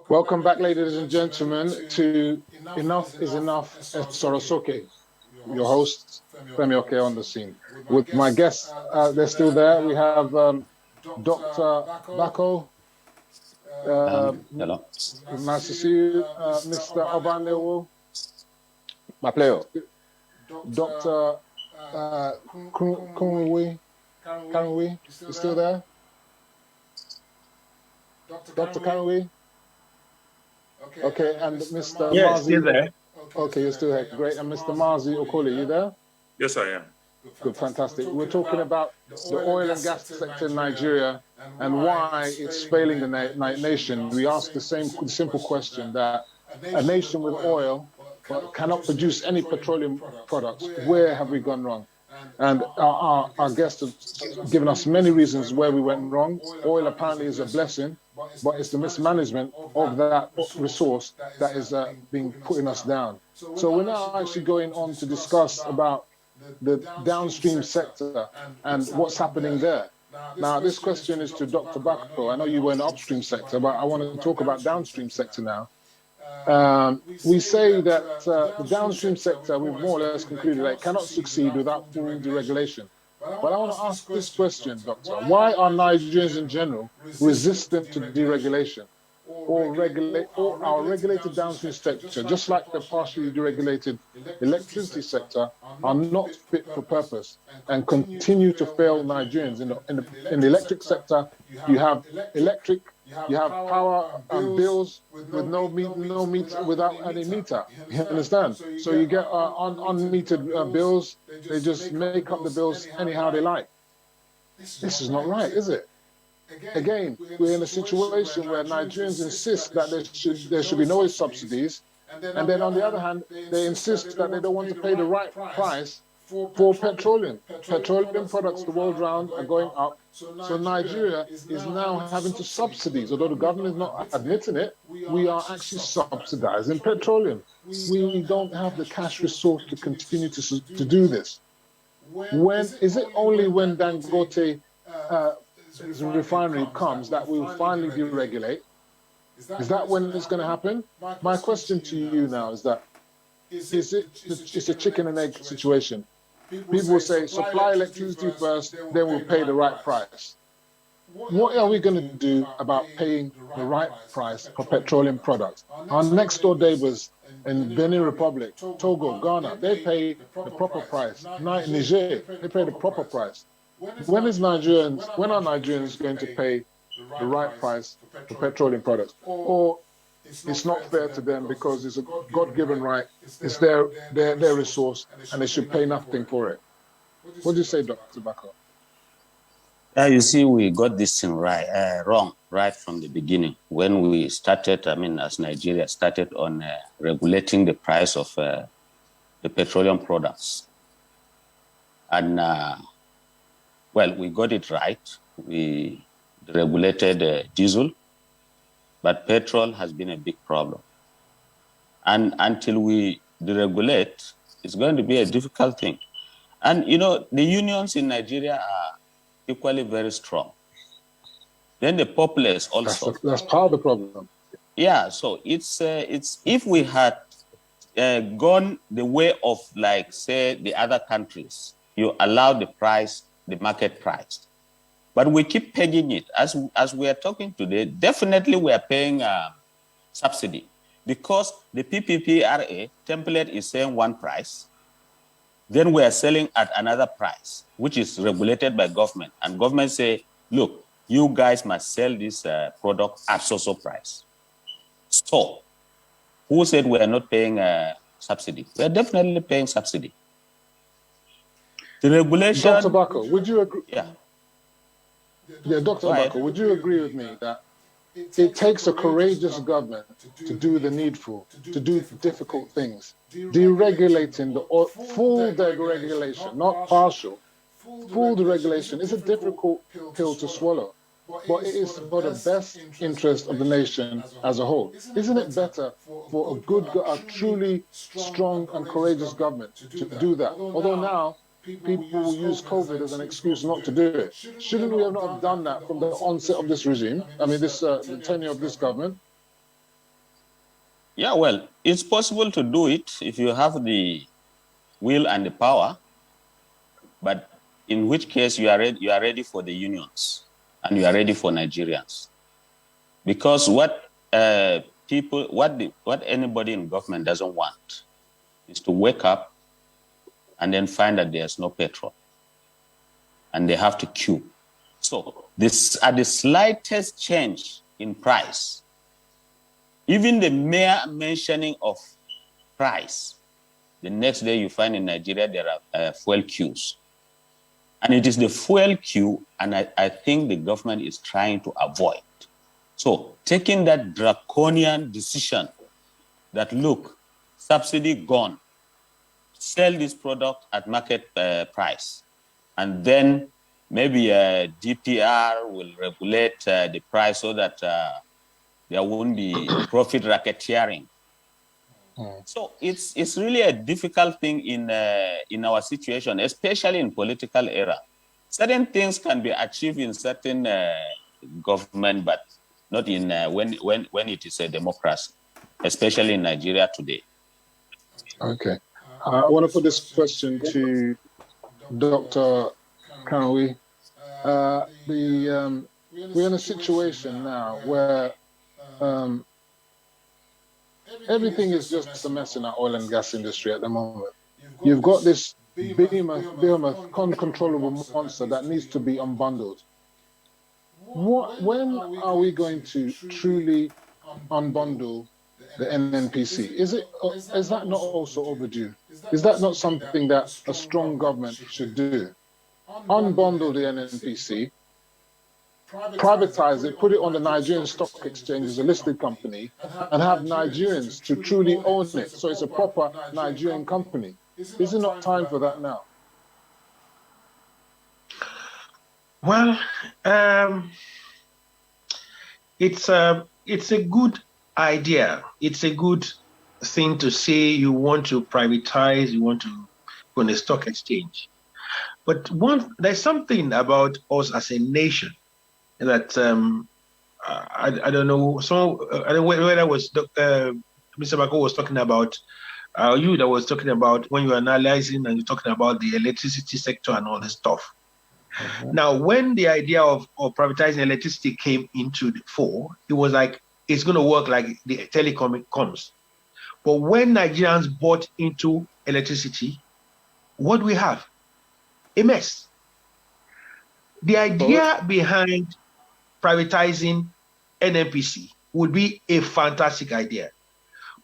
Welcome back, ladies and gentlemen, to Enough is Enough at SORO SOKE. Your host, FEMI OKE, on the scene. With my guests, they're still there. We have Dr. Bako. Hello. Nice to see you. Mr. Obanewo. My player. Dr. Kunwi. Kanwi, you still there? Dr. Kanwi? Okay, and Mr. Yes, Mazi. still there. Okay, you're still here. Great. And Mr. Mazi Okole, you there? Yes, I am. Good, fantastic. We're talking about the oil and gas sector in Nigeria and why it's failing the nation. We ask the same simple question that a nation with oil but cannot produce any petroleum products, where have we gone wrong? And our guests have given us many reasons where we went wrong. Oil apparently is a blessing, but it's the mismanagement of that resource that is being putting us down. So we're now actually going on to discuss about the downstream sector and what's happening there. Now, this question is to Dr. Bako. I know you were in the upstream sector, but I want to talk about downstream sector now. We say that the downstream sector, we've more or less concluded that it cannot succeed without full deregulation. But I want to ask this question, Doctor. Why are Nigerians in general resistant to deregulation or our regulated downstream sector, just like the partially deregulated electricity sector, are not fit for purpose and continue to fail Nigerians? In the electric sector, you have power bills with no meter, without any meter. You understand? So you get unmetered bills. They just make up the bills anyhow they like. This is not right, is it? Again, we're in a situation where Nigerians insist that there should be no subsidies, and then on the other hand, they insist that they don't want to pay the right price for petroleum. Petroleum products the world round are going up, so Nigeria is now having to subsidize. Although the government is not admitting it, we are actually subsidizing petroleum. We don't have the cash resource to continue to do this. When is it only when Dangote refinery comes that we will finally deregulate? Is that when it's going to happen? My question to you now is that, it's a chicken and egg situation. People will say, supply electricity first, then we'll pay the right price. What are we going to do about paying the right price for petroleum products? Our next door neighbors in Benin Republic, Togo, Ghana, they pay the proper price. Niger, they pay the proper price. When are Nigerians going to pay the right price for petroleum products? Or it's not fair to them because it's a God-given right, it's their resource, and they should pay nothing for it? What do you say, Dr. Bako? You see, we got this thing wrong right from the beginning. When we started, as Nigeria started on regulating the price of the petroleum products. And, well, we got it right. We regulated diesel, but petrol has been a big problem. And until we deregulate, it's going to be a difficult thing. And, the unions in Nigeria are equally very strong. Then the populace also. That's part of the problem. Yeah, so it's if we had gone the way of, like, say, the other countries, you allow the market price. But we keep pegging it. As we are talking today, definitely we are paying subsidy, because the PPPRA template is saying one price. Then we are selling at another price, which is regulated by government. And government say, look, you guys must sell this product at so price. So, who said we are not paying subsidy? We are definitely paying subsidy. The regulation... Dr. Bako, would you agree? Yeah. Yeah, Dr. Bako, would you agree with me that it takes a courageous government to do the needful, to do difficult things? Deregulating, full deregulation, not partial. Full deregulation is a difficult pill to swallow, but it is for the best interest of the nation as a whole. Isn't it better for a truly strong and courageous government to do that? Although now, people will use COVID as an excuse not to do it. Shouldn't we have not done that from the onset of this regime? The tenure of this government? Yeah, well, it's possible to do it if you have the will and the power, but in which case you are ready for the unions and you are ready for Nigerians. Because what anybody in government doesn't want is to wake up and then find that there's no petrol and they have to queue. So this, at the slightest change in price, even the mere mentioning of price, the next day you find in Nigeria there are fuel queues. And it is the fuel queue, and I think the government is trying to avoid. So taking that draconian decision that, look, subsidy gone, sell this product at market price, and then maybe DPR will regulate the price so that there won't be profit racketeering. So it's really a difficult thing in our situation, especially in political era. Certain things can be achieved in certain government, but not in when it is a democracy, especially in Nigeria today. Okay. I want to put this question to Dr. can we? We're in a situation now where everything is just a mess in our oil and gas industry at the moment. You've got this behemoth, uncontrollable monster that needs to be unbundled. When are we going to truly unbundle the NNPC? Is that not also overdue? Is that not something that a strong government should do? Unbundle the NNPC, privatize it, put it on the Nigerian Stock Exchange as a listed company, and have Nigerians to truly own it, so it's a proper Nigerian company. Is it not time for that now? Well, it's a good idea. It's a good thing to say you want to privatize, you want to go on a stock exchange. But there's something about us as a nation that I don't know. So I don't know whether it was Mr. Bako was talking about, you that was talking about when you were analyzing and you're talking about the electricity sector and all this stuff. Now, when the idea of privatizing electricity came into the fore, it was like it's going to work like the telecoms. But when Nigerians bought into electricity, what do we have? A mess. The idea behind privatizing NNPC would be a fantastic idea.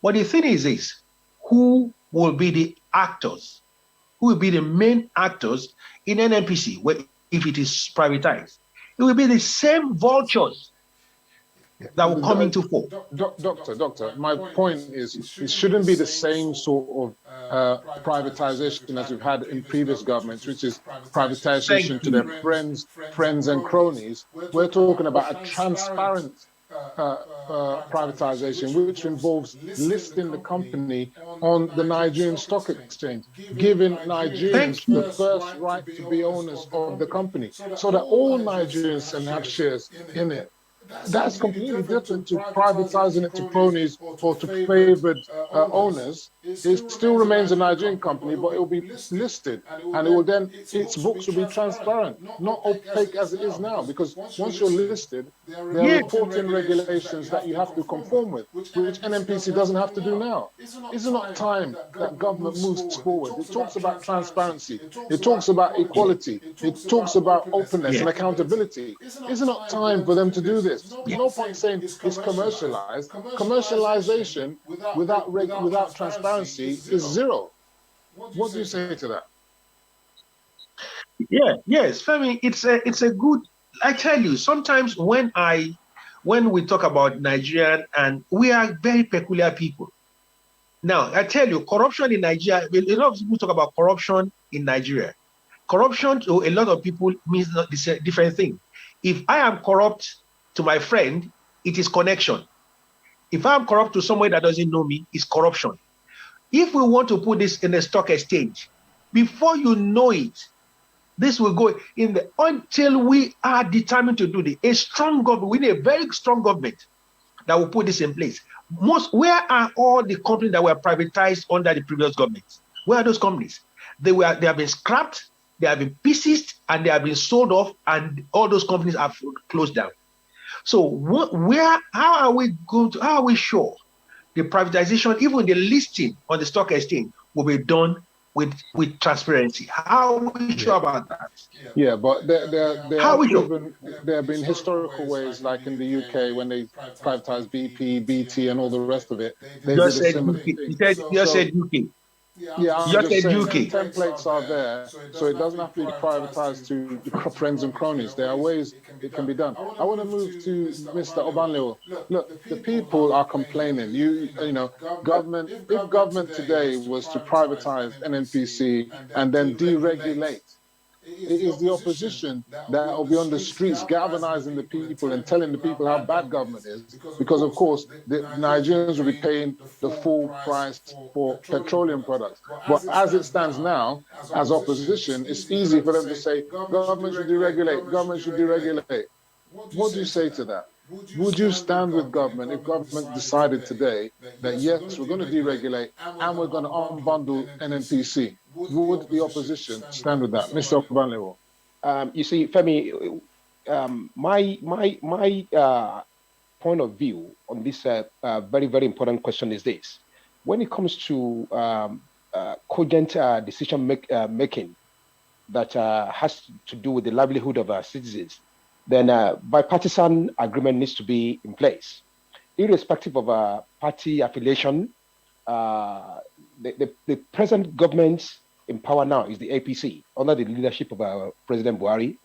But the thing is this, who will be the actors? Who will be the main actors in NNPC if it is privatized? It will be the same vultures that will come into fore. Doctor, my point is it shouldn't be the same sort of privatization as we've had in previous governments, which is privatization to their friends and cronies. We're talking about a transparent privatization, which involves listing the company on the Nigerian Stock Exchange, giving Nigerians the first right to be owners of the company, so that all Nigerians can have shares in it. That's completely different to privatizing it to cronies or to favored owners. It still remains a Nigerian company, but it will be listed, and it will then, its books will be transparent, not opaque as it is now. Because once you're listed, there are reporting regulations that you have to conform with, which NNPC doesn't have to do now. Is it not time that government moves forward? It talks about transparency, it talks about equality, it talks about openness and accountability. Is it not time for them to do this? There's no point saying it's commercialized. Commercialization without transparency is zero. What do you say to that? Yes, Femi, it's a good. I tell you, sometimes when we talk about Nigerian, and we are very peculiar people. Now, I tell you, corruption in Nigeria. A lot of people talk about corruption in Nigeria. Corruption to a lot of people means not a different thing. If I am corrupt to my friend, it is connection. If I'm corrupt to somebody that doesn't know me, it's corruption. If we want to put this in a stock exchange, before you know it, this will go in the until we are determined to do this. A strong government, we need a very strong government that will put this in place. Where are all the companies that were privatized under the previous government? Where are those companies? They have been scrapped, they have been pieces, and they have been sold off, and all those companies have closed down. So how are we sure the privatization, even the listing on the stock exchange, will be done with transparency? How are we sure about that? Yeah, but there have been historical ways, like in the UK when they privatized BP, BT, and all the rest of it. They did a similar thing. You said UK. Yeah, I'm just saying templates are there, so it doesn't have to be privatized to friends and cronies. There are ways it can be done. I want to move to Mr. Obanleo. Look, the people are complaining. You know, government. If government today was to privatize NNPC and then deregulate, it is the opposition that will be on the streets galvanizing the people and telling the people how bad government is, because of course the Nigerians will be paying the full price for petroleum products. But as it stands now, as opposition, it's easy for them to say government should deregulate, government should deregulate. What do you say to that? Would you stand with government if government decided today that yes, we're going to deregulate and we're going to unbundle NNPC? Would the opposition stand with that? Mr. Obanleo? You see, Femi, my point of view on this very, very important question is this. When it comes to cogent decision making that has to do with the livelihood of our citizens, then bipartisan agreement needs to be in place. Irrespective of party affiliation, the present government in power now is the APC under the leadership of President Buhari.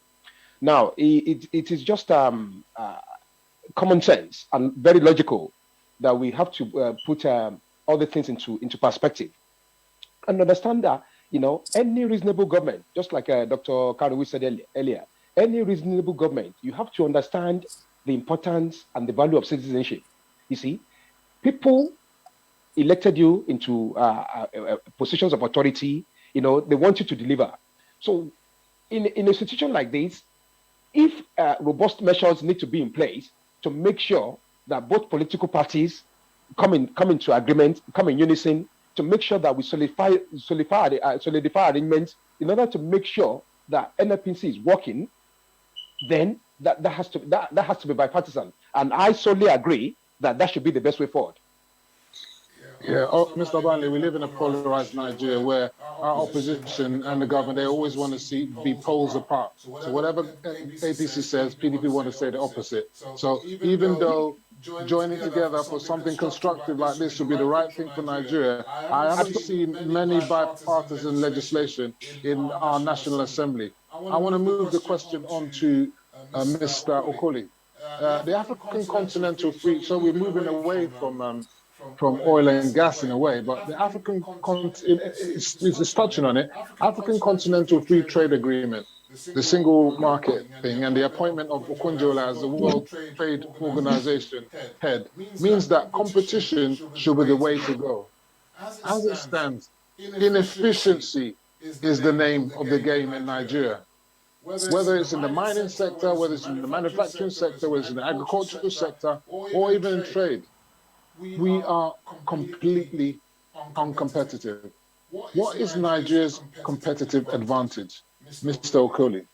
Now, it is just common sense and very logical that we have to put all the things into perspective and understand that, you know, any reasonable government, just like Dr. Karuwi said earlier, any reasonable government, you have to understand the importance and the value of citizenship. You see, people elected you into positions of authority. You know, they want you to deliver. So in a situation like this, if robust measures need to be in place to make sure that both political parties come into agreement, come in unison, to make sure that we solidify arrangements in order to make sure that NFPC is working, then that has to be bipartisan. And I solely agree that should be the best way forward. Yeah, Mr. Banley, we live in a polarized Nigeria where our opposition and the government, they always want to be poles apart. So whatever APC says, PDP want to say the opposite. So even though joining together for something constructive like this would be the right thing for Nigeria, I haven't seen many bipartisan legislation in our National Assembly. I want to move the question on to Mr. Okoli. The African continental free, so we're moving away from oil and gas in a way, but the African continent is touching on it. African Continental Free Trade Agreement, the single market thing, and the appointment of Okonjo-Iweala as the World Trade Organization head means that competition should be the way to go. As it stands, inefficiency is the name of the game in Nigeria. Whether it's in the mining sector, whether it's in the manufacturing sector, whether it's in the agricultural sector, or even in trade. We are completely uncompetitive. What is Nigeria's competitive advantage? Mr. Okoli.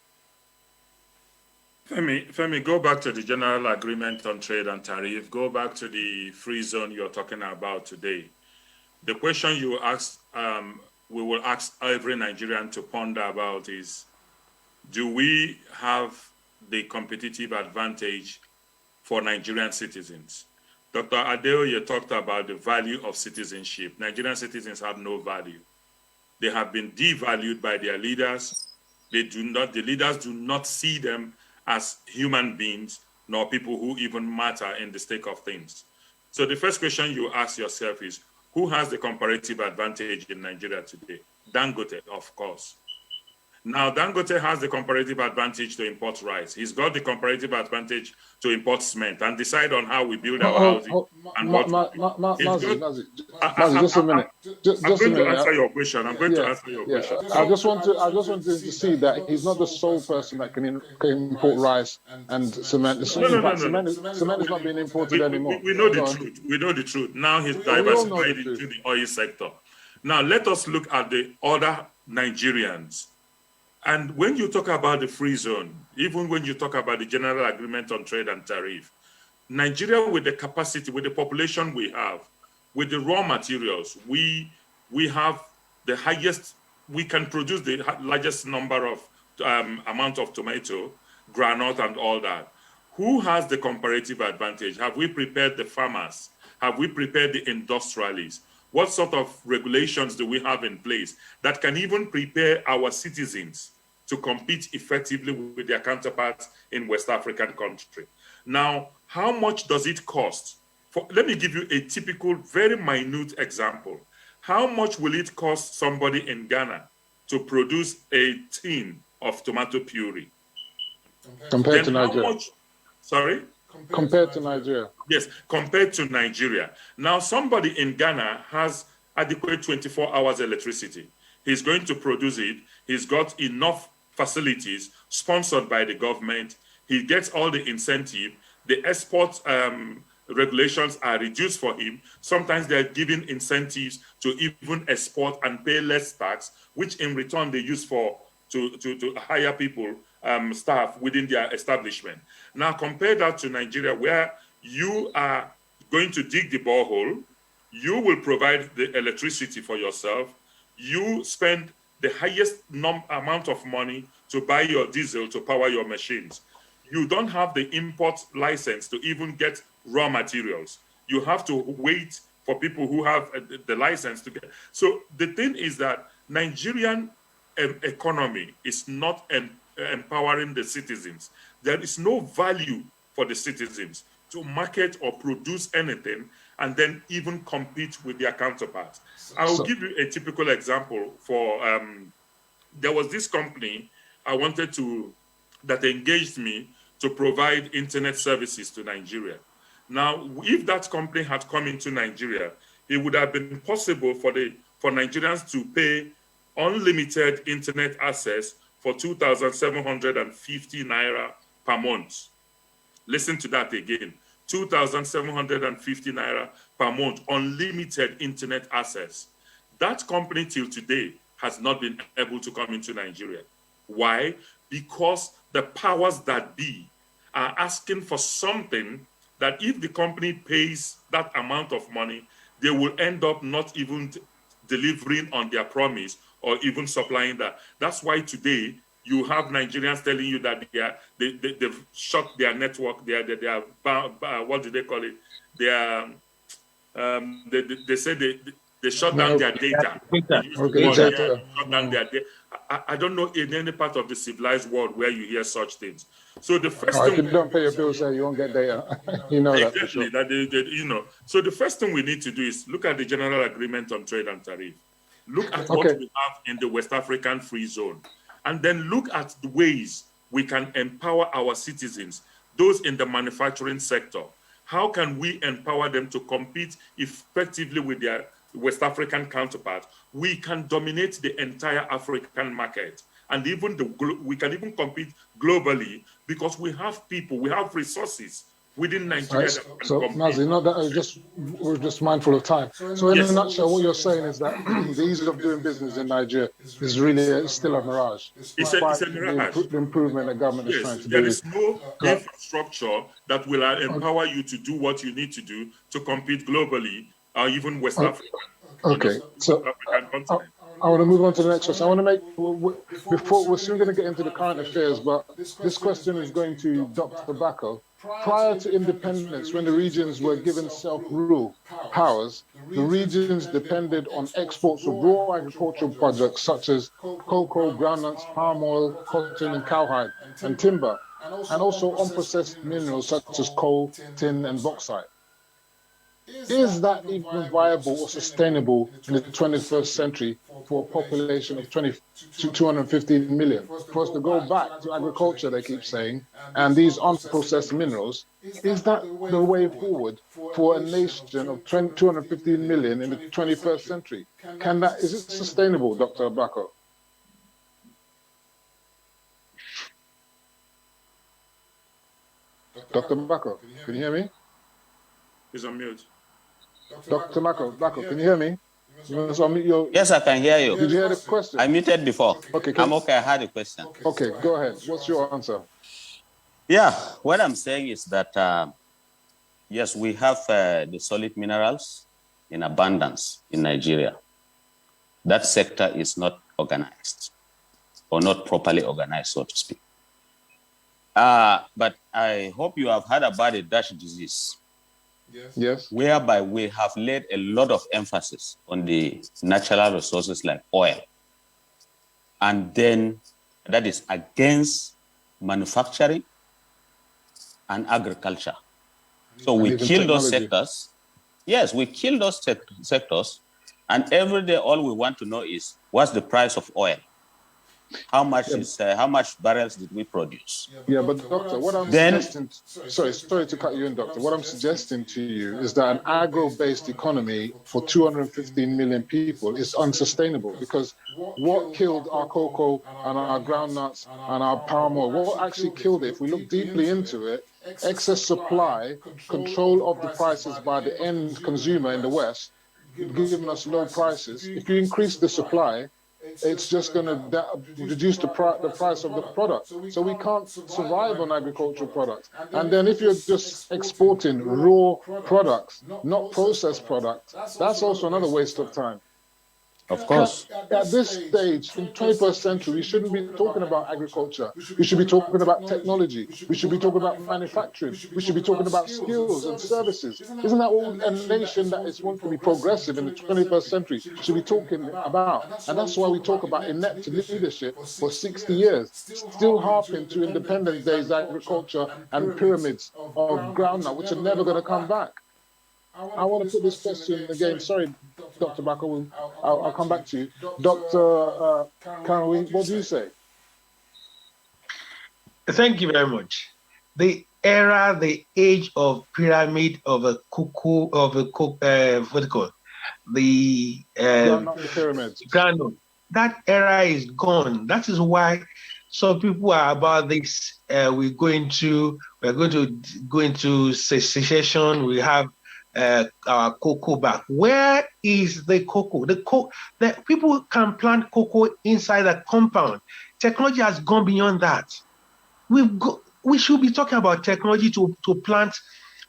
Femi, go back to the General Agreement on Trade and Tariff. Go back to the free zone you're talking about today. The question you asked, we will ask every Nigerian to ponder about is, do we have the competitive advantage for Nigerian citizens? Dr. ADEOYE talked about the value of citizenship. Nigerian citizens have no value. They have been devalued by their leaders. The leaders do not see them as human beings, nor people who even matter in the stake of things. So the first question you ask yourself is, who has the comparative advantage in Nigeria today? Dangote, of course. Now, Dangote has the comparative advantage to import rice. He's got the comparative advantage to import cement and decide on how we build our housing. Mazi, just a minute. I'm going to answer your question. I'm going to answer your question. I just want to see that he's not the sole person that can import rice and cement. Cement is not being imported anymore. We know the truth. We know the truth. Now he's diversified into the oil sector. Now let us look at the other Nigerians. And when you talk about the free zone, even when you talk about the General Agreement on Trade and Tariff, Nigeria, with the capacity, with the population we have, with the raw materials, we have the highest, we can produce the largest number of amount of tomato, granite, and all that. Who has the comparative advantage? Have we prepared the farmers? Have we prepared the industrialists? What sort of regulations do we have in place that can even prepare our citizens to compete effectively with their counterparts in West African country? Now, how much does it cost? Let me give you a typical, very minute example. How much will it cost somebody in Ghana to produce a tin of tomato puree? Compared to Nigeria. Sorry? Compared to Nigeria. Yes, compared to Nigeria. Now, somebody in Ghana has adequate 24 hours electricity. He's going to produce it. He's got enough facilities sponsored by the government. He gets all the incentive. The export regulations are reduced for him. Sometimes they're giving incentives to even export and pay less tax, which in return they use to hire people staff within their establishment. Now compare that to Nigeria, where you are going to dig the borehole, you will provide the electricity for yourself, you spend the highest amount of money to buy your diesel to power your machines. You don't have the import license to even get raw materials. You have to wait for people who have the license to get. So the thing is that Nigerian economy is not empowering the citizens. There is no value for the citizens to market or produce anything and then even compete with their counterparts. I'll give you a typical example for, there was this company that engaged me to provide internet services to Nigeria. Now, if that company had come into Nigeria, it would have been possible for Nigerians to pay unlimited internet access for 2,750 naira per month. Listen to that again. 2,750 naira per month, unlimited internet access. That company till today has not been able to come into Nigeria. Why? Because the powers that be are asking for something that if the company pays that amount of money, they will end up not even delivering on their promise or even supplying that. That's why today you have Nigerians telling you that they've shut their network, what do they call it? They say they shut down their data. Shut down their data. I don't know in any part of the civilized world where you hear such things. So the first thing, if you don't pay your bills, you won't get data. You know that for sure. You know. So the first thing we need to do is look at the General Agreement on Trade and Tariff. Look at what we have in the West African Free Zone, and then look at the ways we can empower our citizens, those in the manufacturing sector. How can we empower them to compete effectively with their West African counterparts? We can dominate the entire African market, and even we can even compete globally because we have people, we have resources within Nigeria. Right. So Mazi, not that we're just mindful of time. So in a nutshell, what you're saying is that the ease of doing business in Nigeria is really still a mirage. It's a mirage. The improvement the government is trying to do. There is no infrastructure that will empower you to do what you need to do to compete globally, or even West Africa. Okay, so I want to move on to the next question. I want to make, before we're soon going to get into the current affairs, but this question is going to Dr. Bako. Prior to independence, when the regions were given self-rule powers, the regions depended on exports of raw agricultural products such as cocoa, groundnuts, palm oil, cotton and cowhide, and timber, and also unprocessed minerals such as coal, tin and bauxite. Is that even viable or sustainable in the 21st century for a population of 215 million? For us to go back to agriculture, they keep saying, and these unprocessed minerals, is that the way forward for a nation of 215 million in the 21st century? Is it sustainable, Dr. Bako? Dr. Bako, can you hear me? He's on mute. Dr. Bako, can you hear me? Yes, I can hear you. Did you hear the question? I muted before. Okay, I'm okay. I had a question. Okay, go ahead. What's your answer? Yeah, what I'm saying is that, yes, we have the solid minerals in abundance in Nigeria. That sector is not organized or not properly organized, so to speak. But I hope you have heard about the Dutch disease. Yes. Whereby we have laid a lot of emphasis on the natural resources like oil. And then that is against manufacturing and agriculture. So we kill those sectors. Yes, we kill those sectors. And every day, all we want to know is what's the price of oil? How much how much barrels did we produce? Yeah, but Doctor, what I'm suggesting, sorry to cut you in, Doctor. What I'm suggesting to you is that an agro-based economy for 215 million people is unsustainable, because what killed our cocoa and our groundnuts and our palm oil, what actually killed it, if we look deeply into it, excess supply, control of the prices by the end consumer in the West, giving us low prices. If you increase the supply, it's just going to reduce the price of the product. So we can't survive on agricultural products. And then if you're just exporting raw products, not processed products, that's also another waste of time. Of course. At this stage, in 21st century, we shouldn't be talking about agriculture. We should be talking about technology. We should be talking about manufacturing. We should be talking about skills and services. Isn't that all a nation that is want to be progressive in the 21st century should be talking about? And that's why we talk about inept leadership for 60 years, still harping to Independence Day's agriculture and pyramids of groundnut, which are never going to come back. I want to put this question again. Sorry, Dr. Bako, I'll come back to you. Dr. Karen, what do you say? Thank you very much. The age of pyramid of a cuckoo, what do you call it? The pyramids. That era is gone. That is why some people are about this. We're going to go into secession. We have our cocoa back. Where is the cocoa? The people can plant cocoa inside a compound. Technology has gone beyond that. We should be talking about technology to plant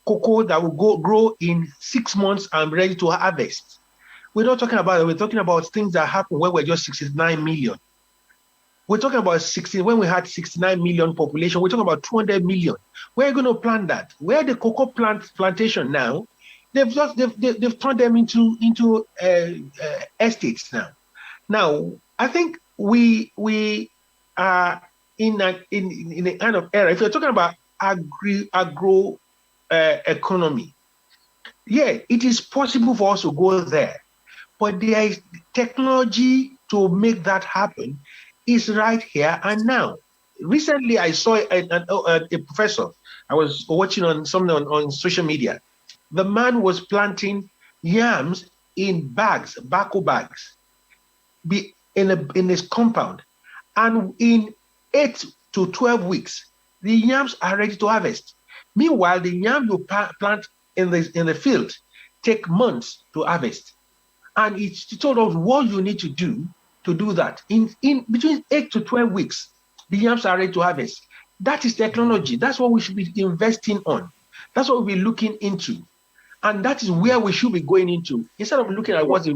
cocoa that will grow in 6 months and ready to harvest. We're not talking about it. We're talking about things that happen when we're just 69 million. We're talking about when we had 69 million population. We're talking about 200 million. Where are you going to plant that? Where the cocoa plantation now? They've turned them into estates now. Now, I think we are in a kind of era. If you're talking about agro economy, yeah, it is possible for us to go there, but there is technology to make that happen. Is right here and now. Recently, I saw a professor. I was watching on something on social media. The man was planting yams in bags, bako bags, in his compound, and in 8 to 12 weeks, the yams are ready to harvest. Meanwhile, the yam you plant in the field take months to harvest, and it told us what you need to do that. In between 8 to 12 weeks, the yams are ready to harvest. That is technology. That's what we should be investing on. That's what we'll be looking into. And that is where we should be going into, instead of looking at what's the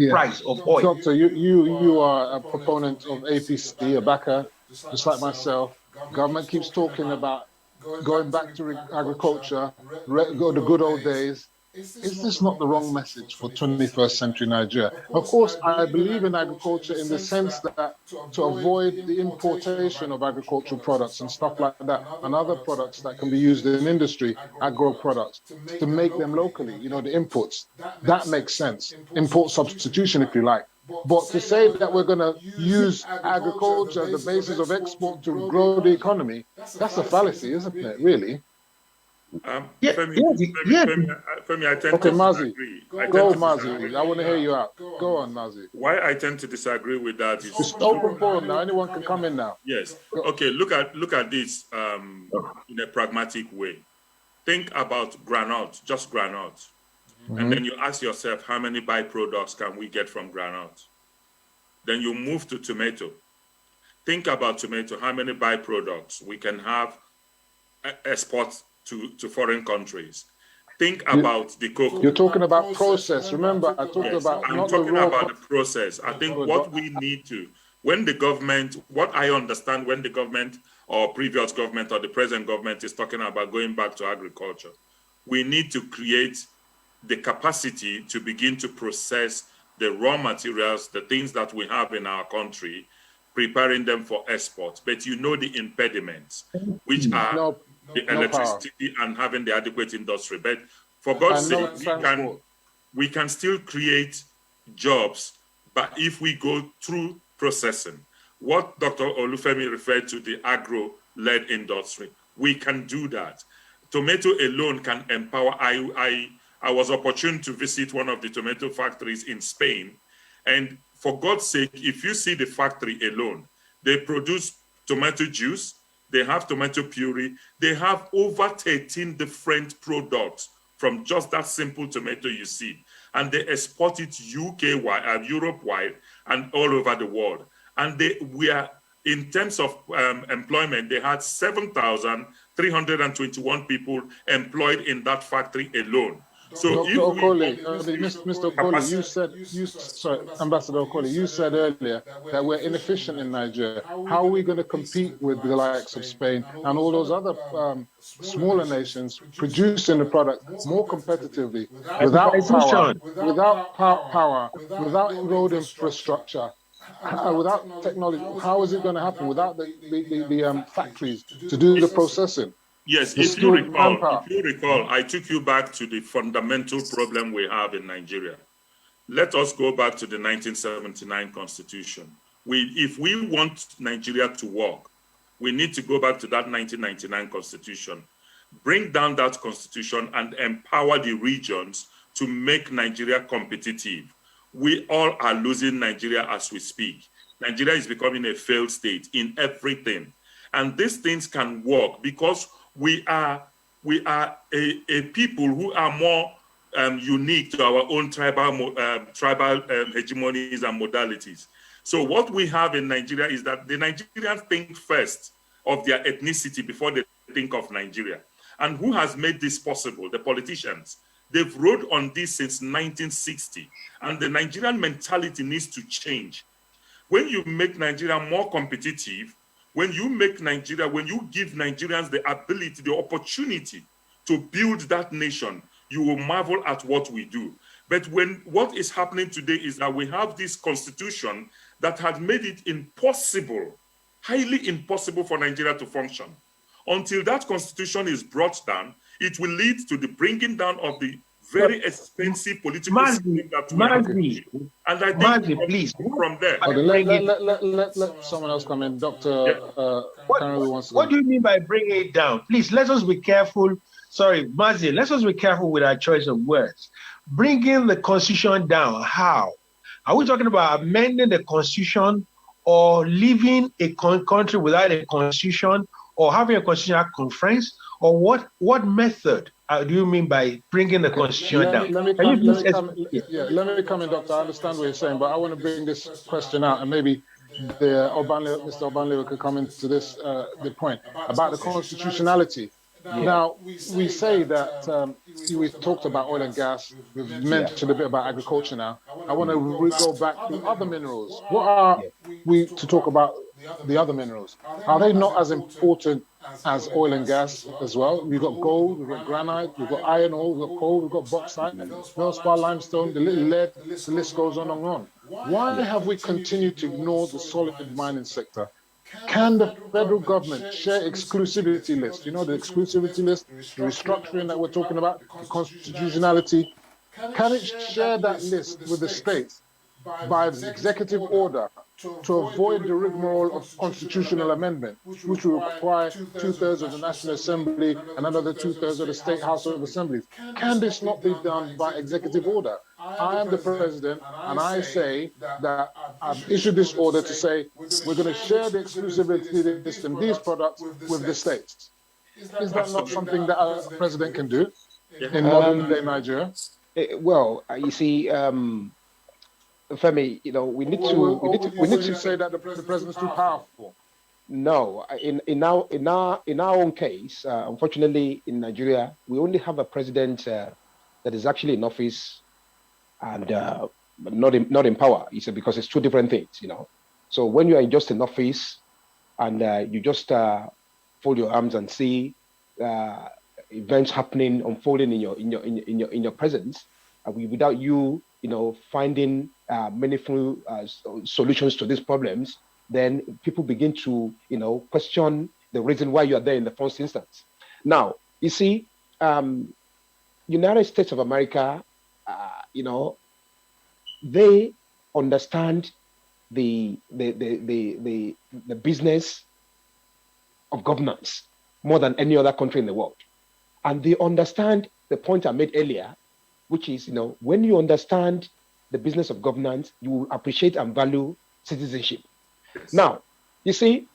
price of oil. Doctor, you are a proponent of APC, a backer, just like myself. Government keeps talking about going back to agriculture, the good old days. Is this not the wrong message for 21st century Nigeria? Of course, I believe in agriculture in the sense that to avoid the importation of agricultural products and stuff like that, and other products that can be used in industry, agro products, to make them locally, the inputs. That makes sense. Import substitution, if you like. But to say that we're going to use agriculture as the basis of export to grow the economy, that's a fallacy, isn't it, really? Femi, I tend to disagree. Go, Mazi. I want to hear you out. Go on, Mazi. Why I tend to disagree with that is it's open forum now. Anyone can come in now. Yes. Okay. Look at this in a pragmatic way. Think about groundnut, just groundnut, and then you ask yourself, how many byproducts can we get from groundnut? Then you move to tomato. Think about tomato. How many byproducts we can have export to foreign countries? Think about the cocoa. You're talking about process. Remember, I talked about I'm talking about the process. I think what we need to, when the government, what I understand when the government or previous government or the present government is talking about going back to agriculture, we need to create the capacity to begin to process the raw materials, the things that we have in our country, preparing them for export. But the impediments, which are the electricity and having the adequate industry. But for God's sake, we can still create jobs, but if we go through processing, what Dr. Olufemi referred to, the agro-led industry, we can do that. Tomato alone can empower. I was opportune to visit one of the tomato factories in Spain, and for God's sake, if you see the factory alone, they produce tomato juice, they have tomato puree. They have over 13 different products from just that simple tomato you see. and they export it UK-wide, Europe-wide, and all over the world. And we are, in terms of employment, they had 7,321 people employed in that factory alone. So Dr. Okoli, Mr. Okoli, sorry, Ambassador Okoli, you said earlier that we're inefficient in Nigeria. How are we going to compete with the likes of Spain and all those other smaller nations producing the product more competitively without power, without road infrastructure, without technology? How is it going to happen without the factories to do the processing? Yes, if you recall, I took you back to the fundamental problem we have in Nigeria. Let us go back to the 1979 Constitution. If we want Nigeria to work, we need to go back to that 1999 Constitution, bring down that Constitution and empower the regions to make Nigeria competitive. We all are losing Nigeria as we speak. Nigeria is becoming a failed state in everything. And these things can work because we are a people who are more unique to our own tribal hegemonies and modalities. So what we have in Nigeria is that the Nigerians think first of their ethnicity before they think of Nigeria. And who has made this possible? The politicians. They've rode on this since 1960. And the Nigerian mentality needs to change. When you make Nigeria more competitive, when you give Nigerians the ability, the opportunity to build that nation, you will marvel at what we do. But what is happening today is that we have this constitution that had made it impossible, highly impossible for Nigeria to function. Until that constitution is brought down, it will lead to the bringing down of the very expensive political system that we have. And I think please, from there. Let someone else come in. Dr. What do you mean by bringing it down? Please, let us be careful. Sorry, Mazi, let us be careful with our choice of words. Bringing the constitution down, how? Are we talking about amending the constitution or leaving a country without a constitution or having a constitutional conference? Or what method do you mean by bringing the constitution down? Let me come in, Doctor. I understand what you're saying, but I want to bring this question out, and maybe Mr. Obanlewa could come into this the point about the constitutionality. Now, we say that we've talked about oil and gas, we've mentioned a bit about agriculture now. I want to go back to other minerals. What are we to talk about the other minerals? Are they not as important as oil and gas as well? We've got gold, we've got granite, we've got iron ore, we've got coal, we've got bauxite, feldspar, limestone, the little lead, the list goes on and on. Why have we continued to ignore the solid mining sector? Can the federal government share exclusivity list? You know, the exclusivity list, the restructuring that we're talking about, the constitutionality. Can it share that list with the states by executive order to avoid the rigmarole of constitutional amendment, which will require 2/3 of the National Assembly and another 2/3 of the State House of Assemblies? Can this not be done by executive order? I am the president, and I say that I've issued this order to say we're going to share the exclusivity list and these products with the states. Is that not something that a president can do in modern day Nigeria? Well, you see, Femi, you know, we need to say that the president's too powerful. No, in our own case, unfortunately, in Nigeria, we only have a president that is actually in office and not in power. You see, because it's two different things, you know. So when you are just in office and you just fold your arms and see events happening, unfolding in your presence, without you, you know, finding meaningful solutions to these problems, then people begin to, you know, question the reason why you are there in the first instance. Now, you see, United States of America, you know, they understand the business of governance more than any other country in the world, and they understand the point I made earlier, which is, you know, when you understand the business of governance, you will appreciate and value citizenship. Yes. Now, you see,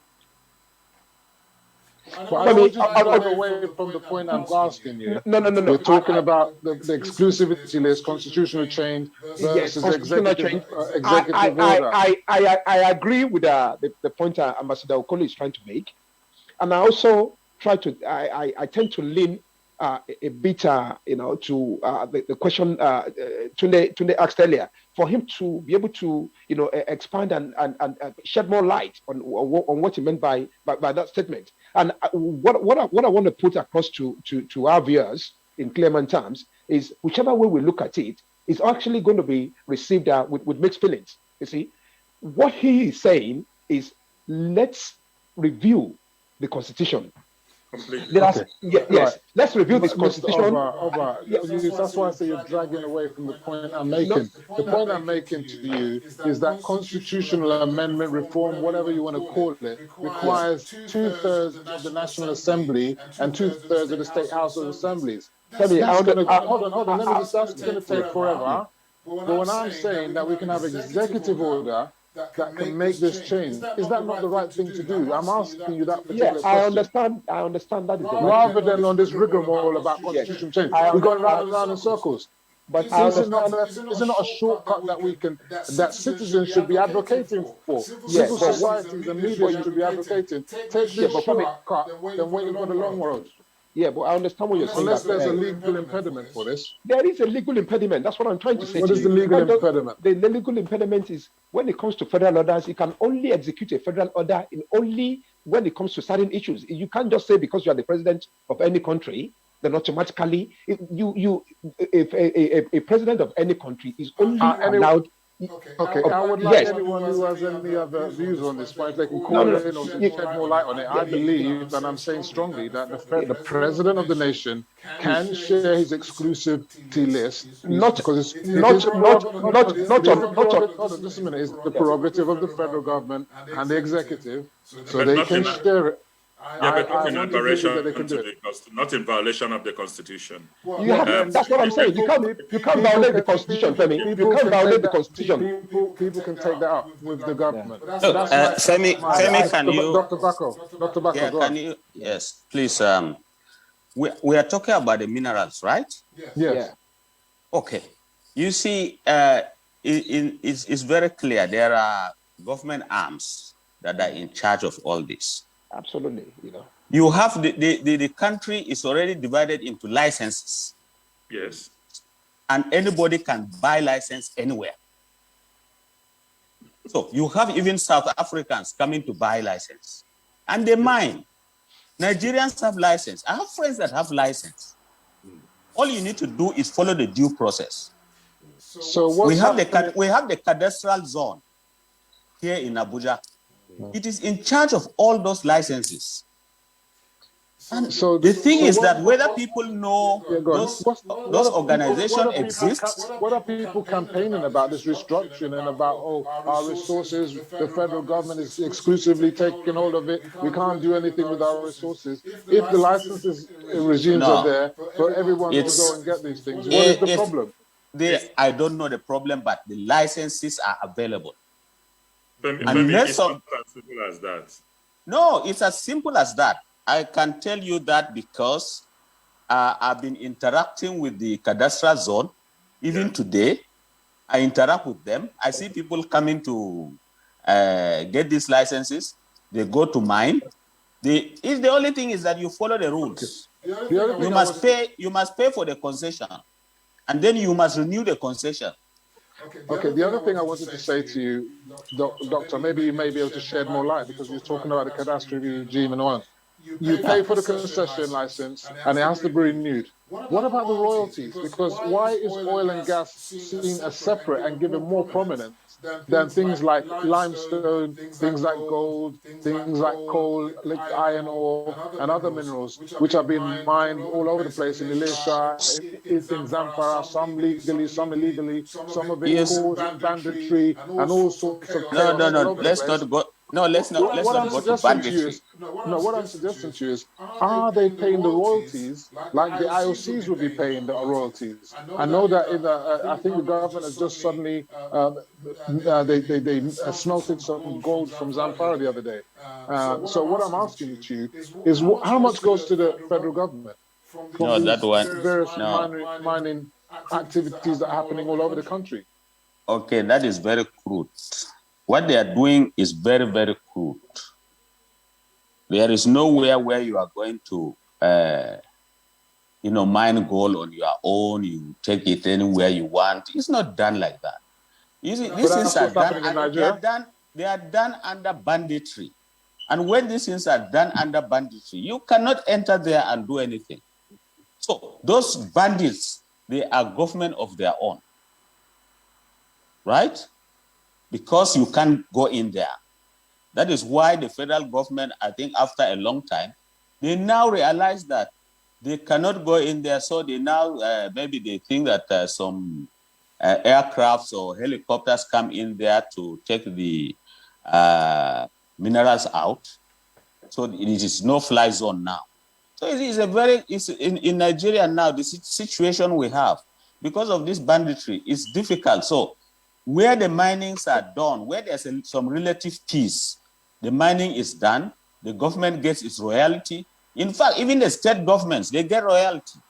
But I don't want you to drive away from the point I'm asking you. No. We're talking about the exclusivity list, constitutional change versus executive order. I agree with the point Ambassador Okoli is trying to make. And I also I tend to lean a bit, to the question Tunde asked earlier, for him to be able to, expand and shed more light on what he meant by that statement. And what I want to put across to our viewers in clear terms is whichever way we look at it is actually going to be received with mixed feelings. You see, what he is saying is let's review the Constitution. Yes, let's review this Constitution. That's why I say you're dragging away from the point I'm making. The point I'm making to you is that constitutional amendment reform, whatever you want to call it, requires 2/3 of the National Assembly and 2/3 of the State House of Assemblies. Hold on, let me just, that's going to take forever. But when I'm saying that we can have executive order that can make this change, is that not the right thing to do? I'm asking you that particular question. I understand that is the rather than on this rigmarole about constitution change. We're going round and round in circles. But is it not a shortcut that citizens should be advocating for? Civil societies and media should be advocating. Take this shortcut than waiting for the long road. Yeah, but I understand what you're saying. Unless there's a legal impediment for this. There is a legal impediment. That's what I'm trying to say. What is the legal impediment? The legal impediment is when it comes to federal orders, you can only execute a federal order only when it comes to certain issues. You can't just say because you are the president of any country, then automatically a president of any country is only allowed. Okay. I would like anyone who has any other views on this, if they can call in or shed more light on it. I believe, and I'm saying strongly, that the president of the nation can share his exclusivity list. Just a minute. It's the prerogative of the federal government and the executive, so they can share it. Yeah, but not in not in violation of the Constitution. That's what I'm saying. You can't violate the Constitution, Femi. You can't violate the Constitution. People can take that up with the government. Femi, can you? Dr. Bako, yeah, can you? Yes, please. We are talking about the minerals, right? Yes. Yeah. Okay. You see, it's very clear. There are government arms that are in charge of all this. Absolutely, You have the country is already divided into licenses. Yes. And anybody can buy license anywhere. So you have even South Africans coming to buy license. And they mine. Nigerians have license. I have friends that have license. All you need to do is follow the due process. So we have the cadastral zone here in Abuja. It is in charge of all those licenses. And so the thing is that whether people know those organizations exist. What are people campaigning about, this restructuring and about, our resources, the federal government is exclusively taking hold of it. We can't do anything with our resources. If the licenses regimes are there for everyone to go and get these things, what is the problem? I don't know the problem, but the licenses are available. It's not as simple as that. No, it's as simple as that. I can tell you that because I've been interacting with the cadastral zone. Even today, I interact with them. I see people coming to get these licenses. They go to mine. The only thing is that you follow the rules. You must pay for the concession, and then you must renew the concession. Okay, the other thing I wanted to say to you, Doctor, maybe you may be able to shed more light because you're talking about the cadastral regime and all. You pay for the concession license and it has to be renewed. What about the royalties? Because why is oil and gas seen as separate and given more prominence than things like limestone, things like gold, things like coal, iron ore, and other minerals, which are being mined all over the place in Elisha, in Zamfara, some legally, some illegally, some of it causing banditry and all sorts of chaos. No. No, let's not go to banditry. What I'm suggesting to you is, are they paying the royalties like the IOCs would be paying the royalties? I know that I think the government has just suddenly they smelted some gold from Zamfara the other day. So what I'm asking you is, how much goes to the federal government from various mining activities that are happening all over the country? Okay, that is very crude. What they are doing is very, very crude. There is nowhere where you are going to, mine gold on your own. You take it anywhere you want. It's not done like that. You see, these things are done. They are done under banditry. And when these things are done under banditry, you cannot enter there and do anything. So those bandits, they are government of their own, right? Because you can't go in there. That is why the federal government, I think after a long time, they now realize that they cannot go in there. So they now, maybe they think that some aircrafts or helicopters come in there to take the minerals out. So it is no-fly zone now. So it is in Nigeria now, the situation we have, because of this banditry, is difficult. So where the minings are done, where there's some relative peace, the mining is done, the government gets its royalty. In fact, even the state governments, they get royalty.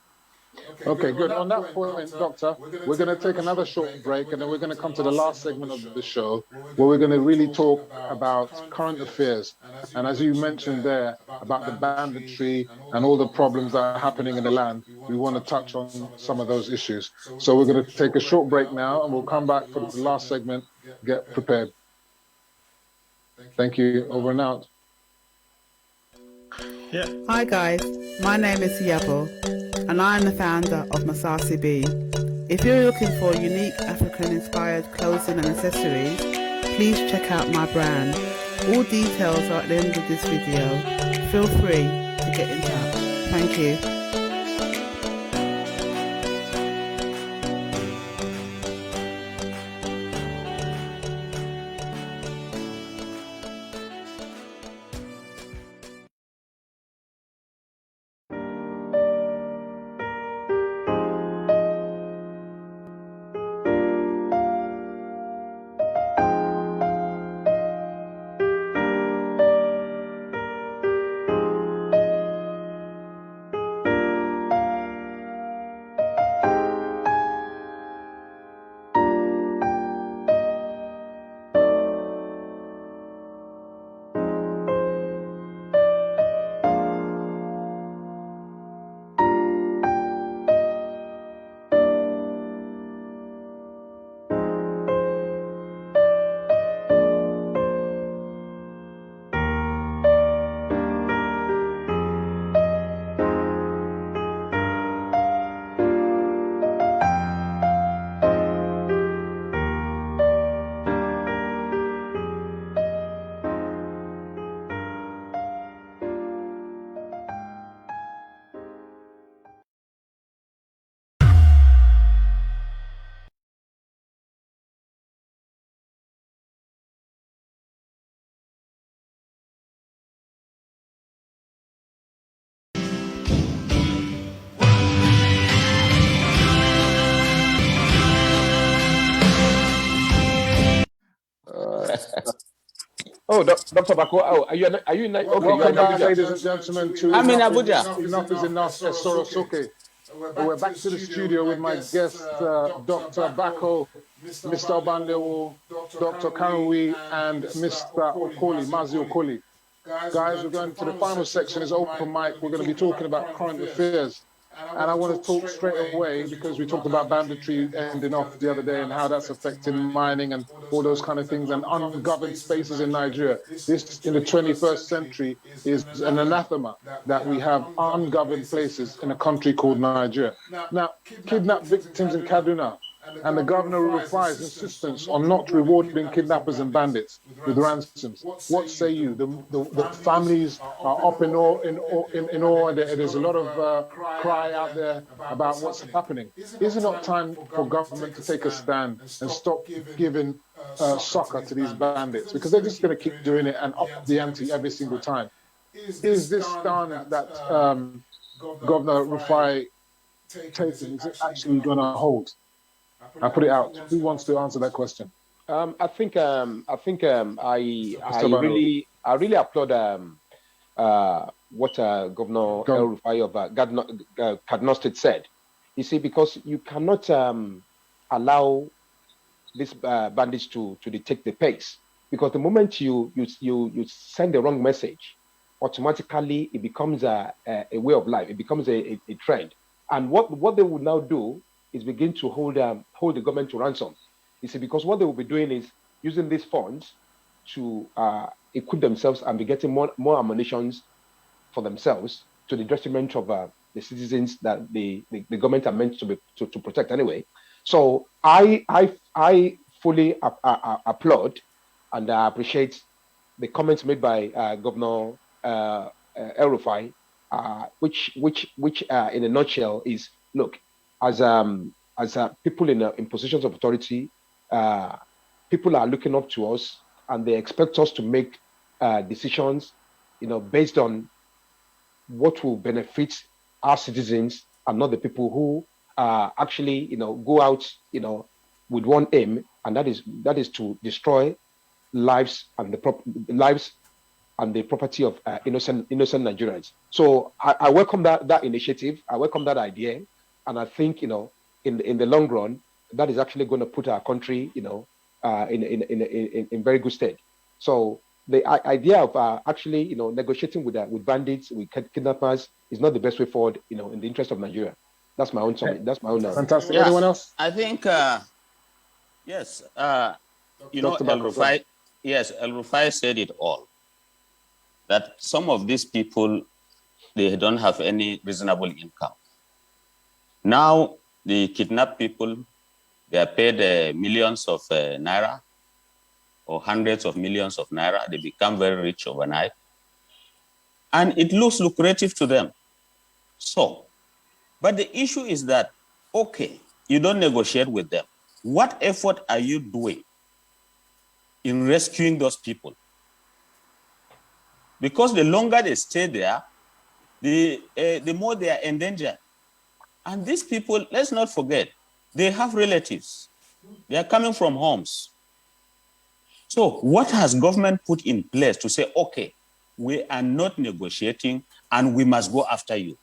Okay, good. On that point, Doctor, we're going to take another short break, and then we're going to come to the last segment of the show, where we're going to really talk about current affairs. And as you mentioned there, about the banditry and all the problems that are happening in the land, we want to touch on some of those issues. So we're going to take a short break now, and we'll come back for the last segment. Get prepared. Thank you. Over and out. Yeah. Hi guys, my name is Yabo, and I am the founder of MAZI. If you're looking for unique African-inspired clothing and accessories, please check out my brand. All details are at the end of this video. Feel free to get in touch. Thank you. Dr. Bako, are you okay? Welcome back, ladies and gentlemen, to I'm in Abuja. Enough is Enough, SORO SOKE. We're back to the studio with my guest, Dr. Bako, Mr. Obandewo, Dr. Karuwi, and Mr. Okoli, MAZI Okoli. Guys, we're going to the final section. It's open mic. We're going to be talking about current affairs. And I want to talk straight away, because we talked about banditry ending off the other day and how that's affecting mining and all those kind of things, and ungoverned spaces in Nigeria. This, in the 21st century, is an anathema that we have ungoverned places in a country called Nigeria. Now, kidnapped victims in Kaduna, and the governor requires insistence on not rewarding kidnappers and bandits with ransoms. What say you? The families are up in awe, and there's a lot of cry out there about what's happening. Is it not time for government to take a stand and stop giving sucker to these bandits, because they're just going to keep doing it and up the ante every single time. Is this stand that Governor Rufai taking, is it actually going to hold? I put it out. Who wants to answer that question? I really applaud what Governor El Rufai of Kaduna State said. You see, because you cannot allow these bandits to dictate the pace, because the moment you send the wrong message, automatically it becomes a way of life. It becomes a trend. And what they will now do is begin to hold the government to ransom. You see, because what they will be doing is using these funds to equip themselves and be getting more ammunition for themselves, to the detriment of the citizens that the government are meant to protect anyway. So I fully applaud and I appreciate the comments made by Governor El Rufai, which in a nutshell is, look, as people in positions of authority, people are looking up to us and they expect us to make decisions, based on what will benefit our citizens and not the people who actually, go out, with one aim, and that is to destroy lives and the property of innocent Nigerians. So I welcome that initiative. I welcome that idea, and I think in the long run that is actually going to put our country in very good stead. So the idea of actually negotiating with bandits, with kidnappers, is not the best way forward. In the interest of Nigeria. That's my own comment. That's my own. Fantastic. Yeah, Anyone else? I think yes. El Rufai. Yes, El Rufai said it all. That some of these people, they don't have any reasonable income. Now the kidnapped people, they are paid millions of naira or hundreds of millions of naira. They become very rich overnight. And it looks lucrative to them. So, but the issue is that, okay, you don't negotiate with them. What effort are you doing in rescuing those people? Because the longer they stay there, the more they are in danger. And these people, let's not forget, they have relatives. They are coming from homes. So what has government put in place to say, okay, we are not negotiating and we must go after you?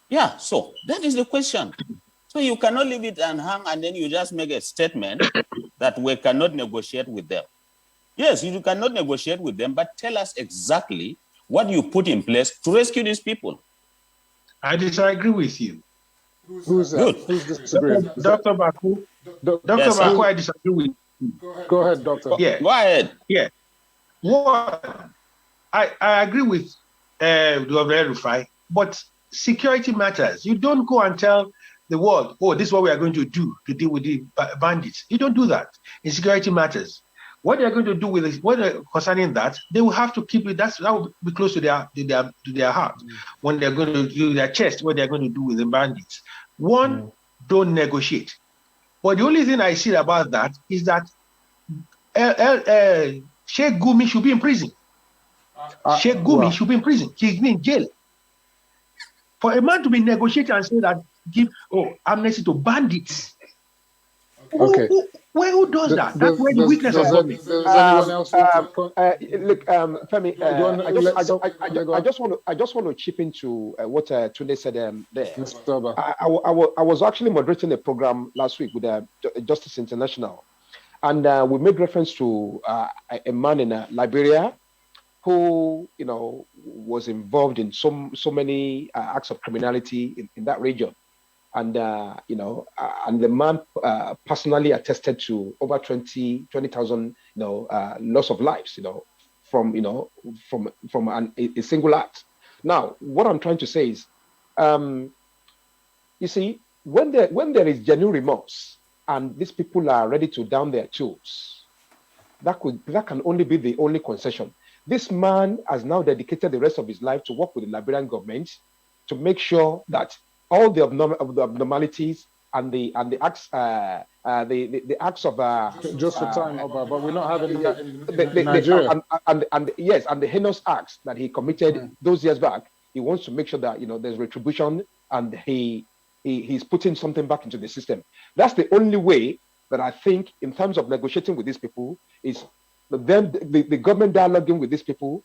Yeah, so that is the question. So you cannot leave it and hang and then you just make a statement that we cannot negotiate with them. Yes, you cannot negotiate with them, but tell us exactly what you put in place to rescue these people. I disagree with you. Who's that? Good. Who's disagreeing? Dr. Baku. Dr. Yes, Baku, I disagree with you. Go ahead, Doctor. Yeah. Go ahead. Yeah. One, I agree with Governor Rufai, but security matters. You don't go and tell the world, oh, this is what we are going to do to deal with the bandits. You don't do that in security matters. What they are going to do with it, concerning that, they will have to keep it. That will be close to their heart when they're going to do their chest. What they're going to do with the bandits. One, don't negotiate. But the only thing I see about that is that Sheikh Gumi should be in prison. Sheikh Gumi should be in prison. He's been in jail. For a man to be negotiating and say that give amnesty to bandits. Okay. Who does that? That's where the weakness of government. Does anyone else look, Femi, I just want to chip into what Tunde said there. I was actually moderating a program last week with Justice International, and we made reference to a man in Liberia who was involved in so many acts of criminality in that region. And and the man personally attested to over 20,000 loss of lives, from a single act. Now, what I'm trying to say is, you see, when there is genuine remorse and these people are ready to down their tools, that can only be the only concession. This man has now dedicated the rest of his life to work with the Liberian government to make sure that all the abnormalities and the acts the acts of just for time, but we're not having that in Nigeria. And yes, and the heinous acts that he committed those years back. He wants to make sure that there's retribution, and he's putting something back into the system. That's the only way that I think, in terms of negotiating with these people, is then the government dialoguing with these people,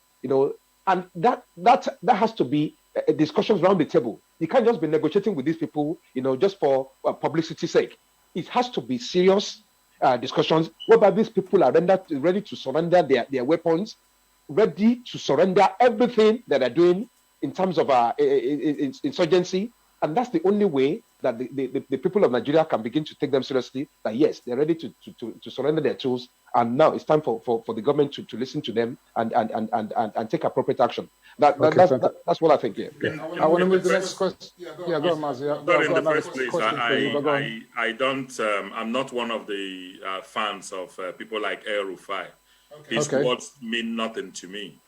and that has to be discussions around the table. You can't just be negotiating with these people, just for publicity's sake. It has to be serious discussions whereby these people are ready to surrender their weapons, ready to surrender everything that they're doing in terms of insurgency. And that's the only way that the people of Nigeria can begin to take them seriously, that yes, they're ready to surrender their tools. And now it's time for the government to listen to them and take appropriate action. That's what I think. I want to move to the next question. Go on, Mazi. But in the first place, I don't, I'm not one of the fans of people like El Rufai. His words mean nothing to me.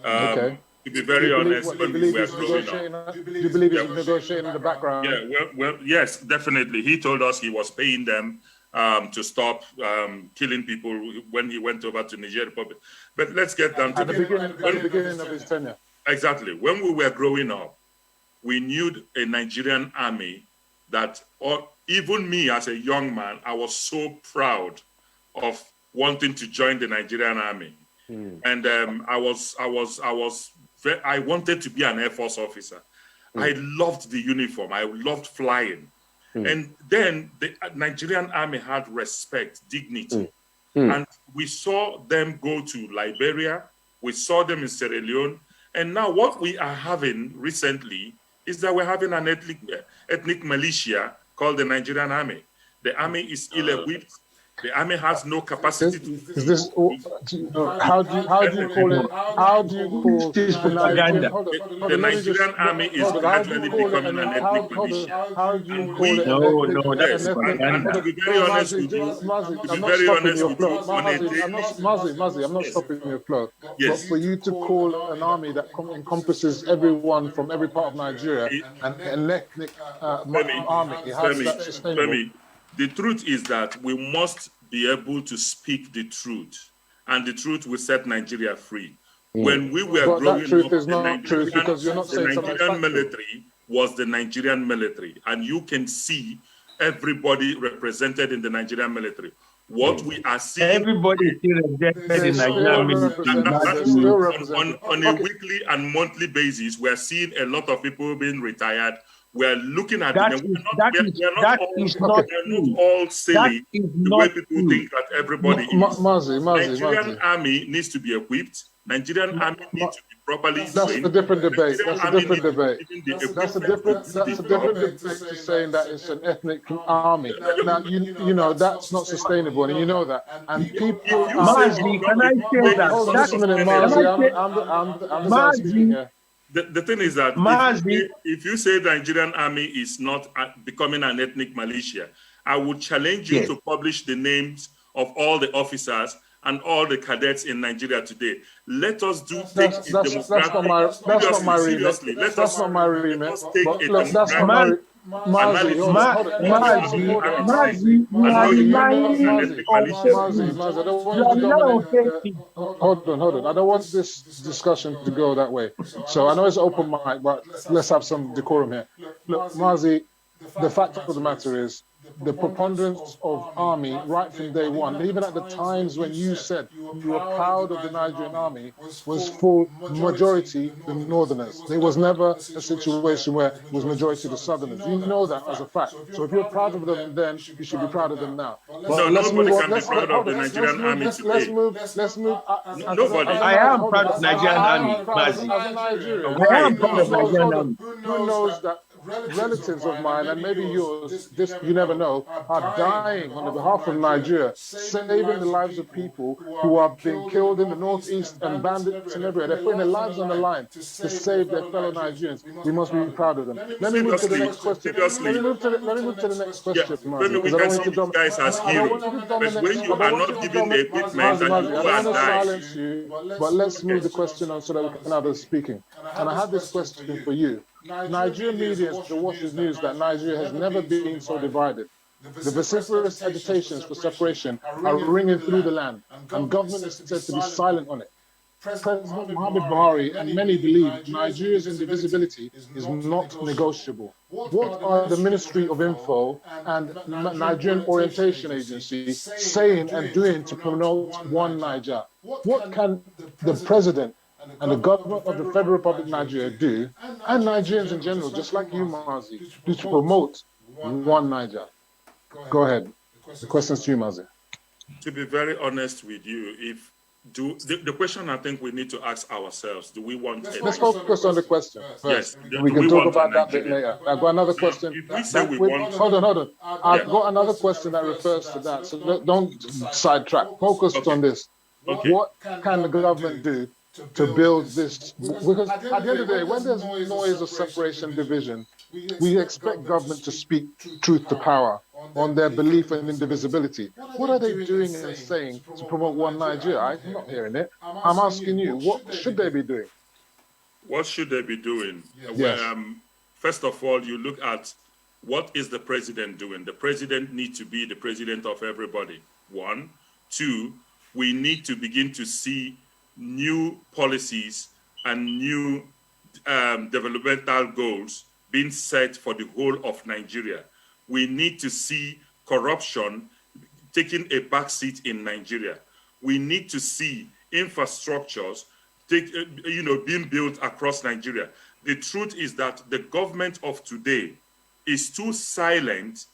To be very honest, when we were growing up, do you believe he's negotiating in the background? Yeah, well, yes, definitely. He told us he was paying them to stop killing people when he went over to Niger Republic. But let's get down to the beginning of his tenure. Exactly. When we were growing up, we knew a Nigerian army that, or even me as a young man, I was so proud of wanting to join the Nigerian army. And I wanted to be an Air Force officer. I loved the uniform. I loved flying. And then the Nigerian army had respect, dignity. And we saw them go to Liberia. We saw them in Sierra Leone. And now what we are having recently is that we're having an ethnic militia called the Nigerian army. The army is ill-equipped. The army has no capacity how do you call this propaganda? The Nigerian army is gradually becoming an ethnic militia. How do you call it? No, that's propaganda. To be very honest with you, Mazi, I'm not stopping your flow. But for you to call an army that encompasses everyone from every part of Nigeria an ethnic army, how's that sustainable? The truth is that we must be able to speak the truth, and the truth will set Nigeria free. When we were growing up, the Nigerian military was the Nigerian military, and you can see everybody represented in the Nigerian military. What we are seeing, everybody is still represented in Nigerian military. On a weekly and monthly basis, we are seeing a lot of people being retired. We're looking at that them. We're not all silly the way people think that everybody is. Nigerian army needs to be equipped. Nigerian army needs to be properly trained. That's a different debate. That's a different debate to saying that it's an ethnic army. Now, you know, that's not sustainable, and you know that. And people... Mazi, can I say that? Just a minute, Mazi. I'm the speaking here. The thing is that if you say the Nigerian army is not becoming an ethnic militia, I would challenge you to publish the names of all the officers and all the cadets in Nigeria today. Let us do things that's not my remit. That's not my remit. Mazi, hold on. I don't want this discussion to go that way. So I know it's open mic, but let's have some decorum here. Look, Mazi, the fact of the matter is, the preponderance of army right from day one, even at the times when you said you were proud of the Nigerian army, was for majority the northerners. There was never a situation where it was majority the southerners. You know that as a fact. So if you're proud of them then, you should be proud of them now. But let's move on. Let's move. Nobody. I am proud of Nigerian army, Mazi. I am proud of Nigerian army. Who knows that relatives of mine, and maybe yours, you never know, are dying on the behalf of Nigeria, saving the lives of people who are being killed in the northeast and bandits and everywhere. They're putting their lives on the line to save their fellow Nigerians. We must be proud of them. Let me move to the next question. Let me move to the next question, Mazi. We can see these guys as heroes, but when you are not giving the equipment and you are dying. But let's move the question on so that we can have others speaking. And I have this question for you. Nigerian media is the Washington News that Nigeria has never been so divided. The vociferous agitations for separation are ringing through the land, and government is said to be silent on it. President Muhammad Buhari and many believe Nigeria's indivisibility is not negotiable. What are the Ministry of Info and Nigerian Orientation Agency saying and doing to promote One Niger? What can the President and the government of the Federal Republic of Nigeria do, and Nigerians in general, just like you, Mazi, do to promote One Niger? Go ahead. The question's to you, Mazi. To be very honest with you, the question I think we need to ask ourselves, do we want... Let's focus on the question first. Yes. We can talk about that bit later. I've got another question. If we say we want... Hold on. I've got another question that refers to that, so don't sidetrack. Focus on this. Okay. What can the government do to build this? Because at the end of the day, when there's noise of separation, division, we expect government to speak truth to power on their belief in indivisibility. What are they doing and saying to promote One Nigeria? I'm not hearing it. I'm asking you, what should they be doing? What should they be doing? Yes. First of all, you look at what is the president doing? The president needs to be the president of everybody. 1. 2, we need to begin to see new policies and new developmental goals being set for the whole of Nigeria. We need to see corruption taking a backseat in Nigeria. We need to see infrastructures being built across Nigeria. The truth is that the government of today is too silent,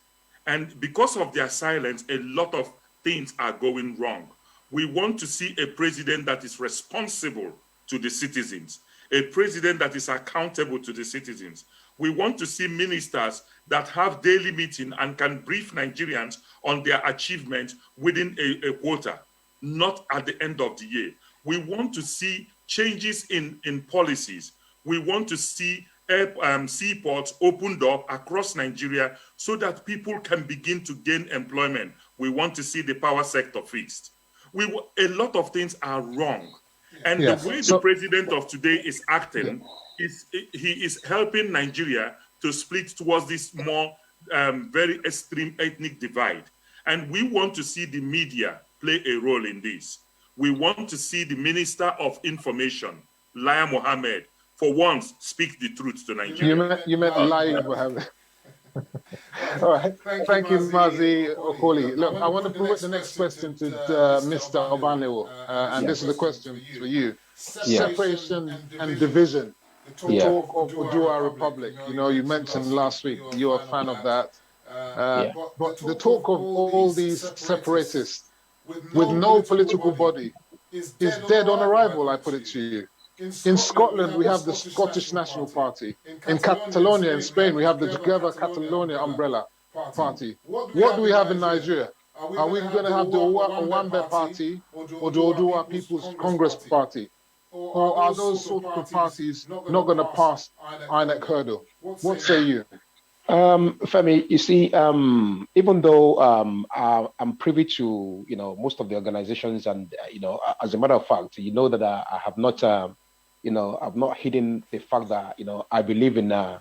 and because of their silence, a lot of things are going wrong. We want to see a president that is responsible to the citizens, a president that is accountable to the citizens. We want to see ministers that have daily meetings and can brief Nigerians on their achievements within a quarter, not at the end of the year. We want to see changes in policies. We want to see seaports opened up across Nigeria so that people can begin to gain employment. We want to see the power sector fixed. A lot of things are wrong. And the way the president of today is acting, he is helping Nigeria to split towards this more very extreme ethnic divide. And we want to see the media play a role in this. We want to see the Minister of Information, Lai Mohammed, for once speak the truth to Nigeria. You meant Lai Mohammed. All right. Thank you, Mazi Okoli. Look, I want to put the next question to Mr. Obanewo, and this is the question for you. Separation and division. The talk of Odua Republic. You know, you mentioned last week you're a fan of that. But the talk of all these separatists with no political body is dead on arrival, I put it to you. In Scotland, we have the Scottish National Party. In Catalonia, in Spain, we have the Together Catalonia umbrella party. What do we have in Nigeria? Are we going to have the Owambe Party or the Odua People's Congress Party? Or are those sort of parties not going to pass INEC hurdle? What say you? Femi, you see, even though I'm privy to most of the organizations, and as a matter of fact, that I have not I've not hidden the fact that I believe in the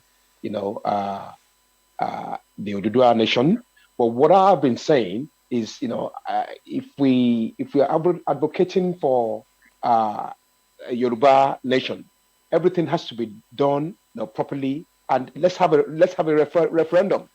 Odudua nation. But what I've been saying is if we are advocating for a Yoruba nation, everything has to be done properly, and let's have a referendum.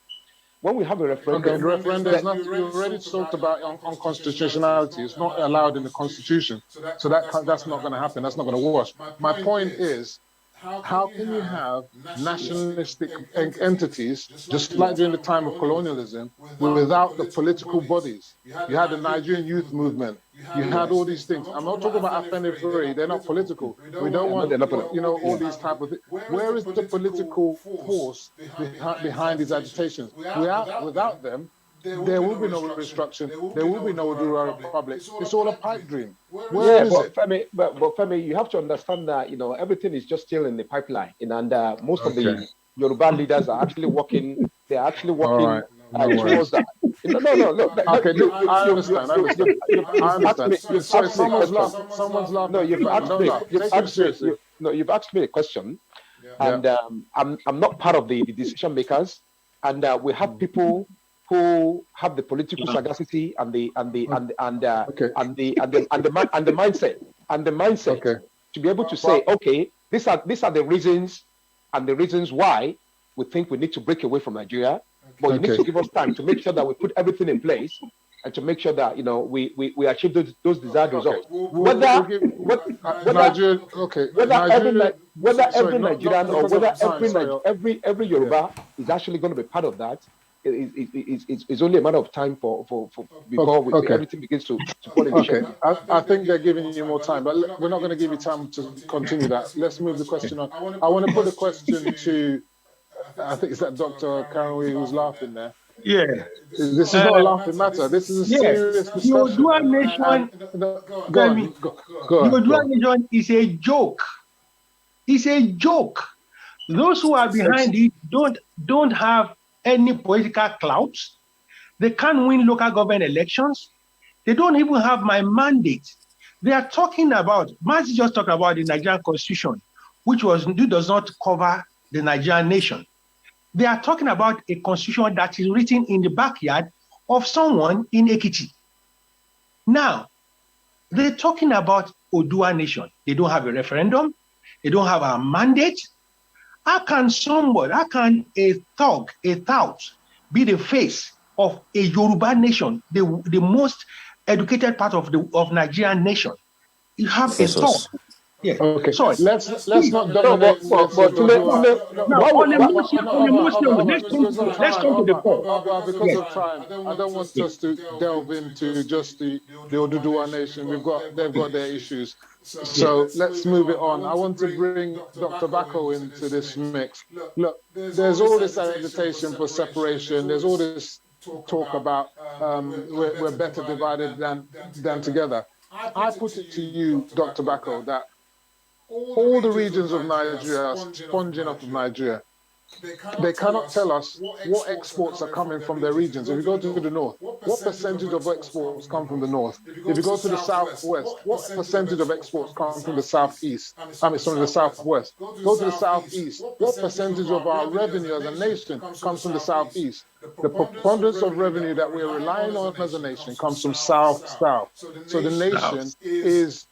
When we have a referendum, you already talked about unconstitutionality. It's not allowed in the Constitution, so that's not going to happen. That's not going to work. My point is, how can you have nationalistic entities, just like during the time of colonialism, without the political bodies? You had the Nigerian youth movement. You had all these things. I'm not talking about Afenifere. They're not political. We don't want, all these type of things. Where is the political force behind these agitations? Without them, there will be no restructuring. There will be no Odua Republic. It's all a pipe dream. Where is it? Femi, you have to understand that everything is just still in the pipeline, and most of the Yoruba leaders are actually working. They are actually working towards that. No. Okay, look, I understand. Someone's laughing. No, you've asked me a question, and I'm not part of the decision makers, and we have people who have the political sagacity and the mindset to be able to say, okay, these are the reasons and the reasons why we think we need to break away from Nigeria. But you need to give us time to make sure that we put everything in place and to make sure that we achieve those desired results. Whether every Nigerian or whether every Yoruba is actually going to be part of that is only a matter of time before everything begins to fall into shape. I think they're giving you more time, but we're not going to give you time to continue that. Let's move the question on. I want to put a question to, I think it's that Dr. Karanwi who's laughing there. Yeah. This is not a laughing matter. This is a serious discussion. Yoruba Nation is a joke. It's a joke. Those who are behind it don't have any political clout. They can't win local government elections. They don't even have my mandate. They are talking about, MAZI just talked about the Nigerian constitution, which does not cover the Nigerian nation. They are talking about a constitution that is written in the backyard of someone in Ekiti. Now, they're talking about Odua nation. They don't have a referendum. They don't have a mandate. How can a thug, a tout, be the face of a Yoruba nation, the most educated part of Nigerian nation? You have a thug. Yeah. Okay. Sorry. Let's not dominate. Let's come to the point. Because of time, I don't want us to delve into just the Oduduwa nation. They've got their issues. So let's move it on. I want to bring Dr. Bako into this mix. Look, there's all this agitation for separation. There's all this talk about we're better divided than together. I put it to you, Dr. Bako, that all the regions of Nigeria are sponging off of Nigeria. They cannot tell us what exports are coming from their regions. If you go to the north, what percentage of exports come from the north? If you go to the southwest, what percentage of exports come from the southeast? From the southwest. Go to the southeast, what percentage of our revenue as a nation comes from the southeast? The preponderance of revenue that we're relying on as a nation comes from south-south. So the nation is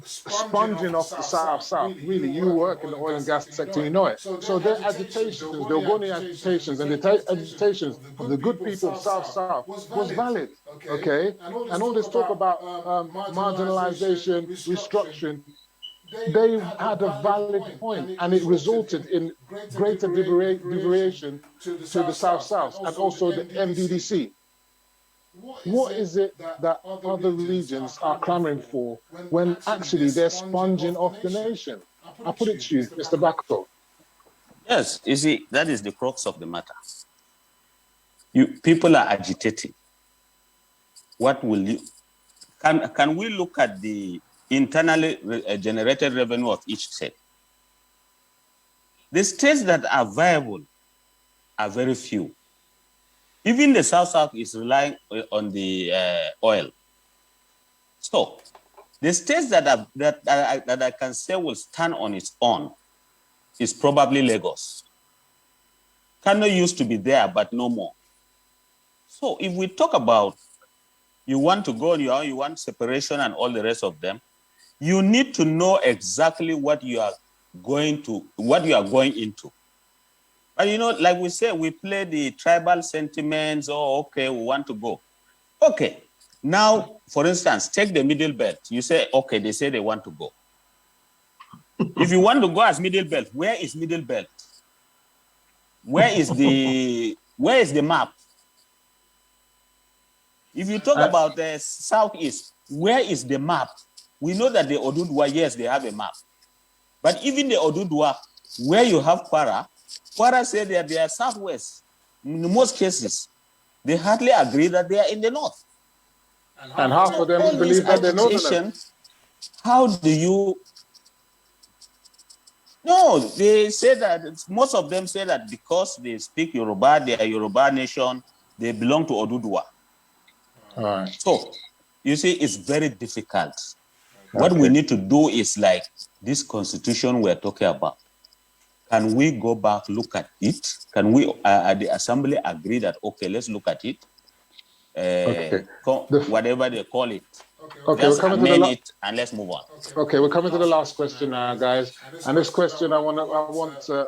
sponging off the south. Really, you work in the oil and gas sector, you know it. So their agitations, the Ogoni agitations, and the agitations of the good people of south was valid. Okay, and all this talk about marginalization, restructuring, they had a valid point, and it resulted in greater liberation to the south, and also the MDDC. What is it that other regions are clamoring for when actually they're sponging off the nation? I put it to you, Mr. Bako. Yes, you see, that is the crux of the matter. People are agitating. What will you... Can we look at the internally generated revenue of each state? The states that are viable are very few. Even the South is relying on the oil. So the states that I can say will stand on its own is probably Lagos. Kano used to be there, but no more. So if we talk about you want to go on your own, you want separation and all the rest of them, you need to know exactly what you are going into. But you know, like we say, we play the tribal sentiments. Oh, okay, we want to go. Okay, now, for instance, take the Middle Belt. You say, okay, they say they want to go. If you want to go as Middle Belt, where is Middle Belt? Where is the map? If you talk about the Southeast, where is the map? We know that the Oduduwa, yes, they have a map. But even the Oduduwa, where you have Kwara say that they are southwest. In most cases, they hardly agree that they are in the north. And half of them believe that they're northerners. How do you... No, they say that, most of them say that because they speak Yoruba, they are Yoruba nation, they belong to Oduduwa. All right. So, you see, it's very difficult. Okay. What we need to do is like this constitution we're talking about. Can we go back, look at it? Can we, at the assembly, agree that, okay, let's look at it? Okay. Whatever they call it. Okay, Just we're coming to amend it and let's move on. Okay, we're coming to the last question now, guys. And this question, I want Mr.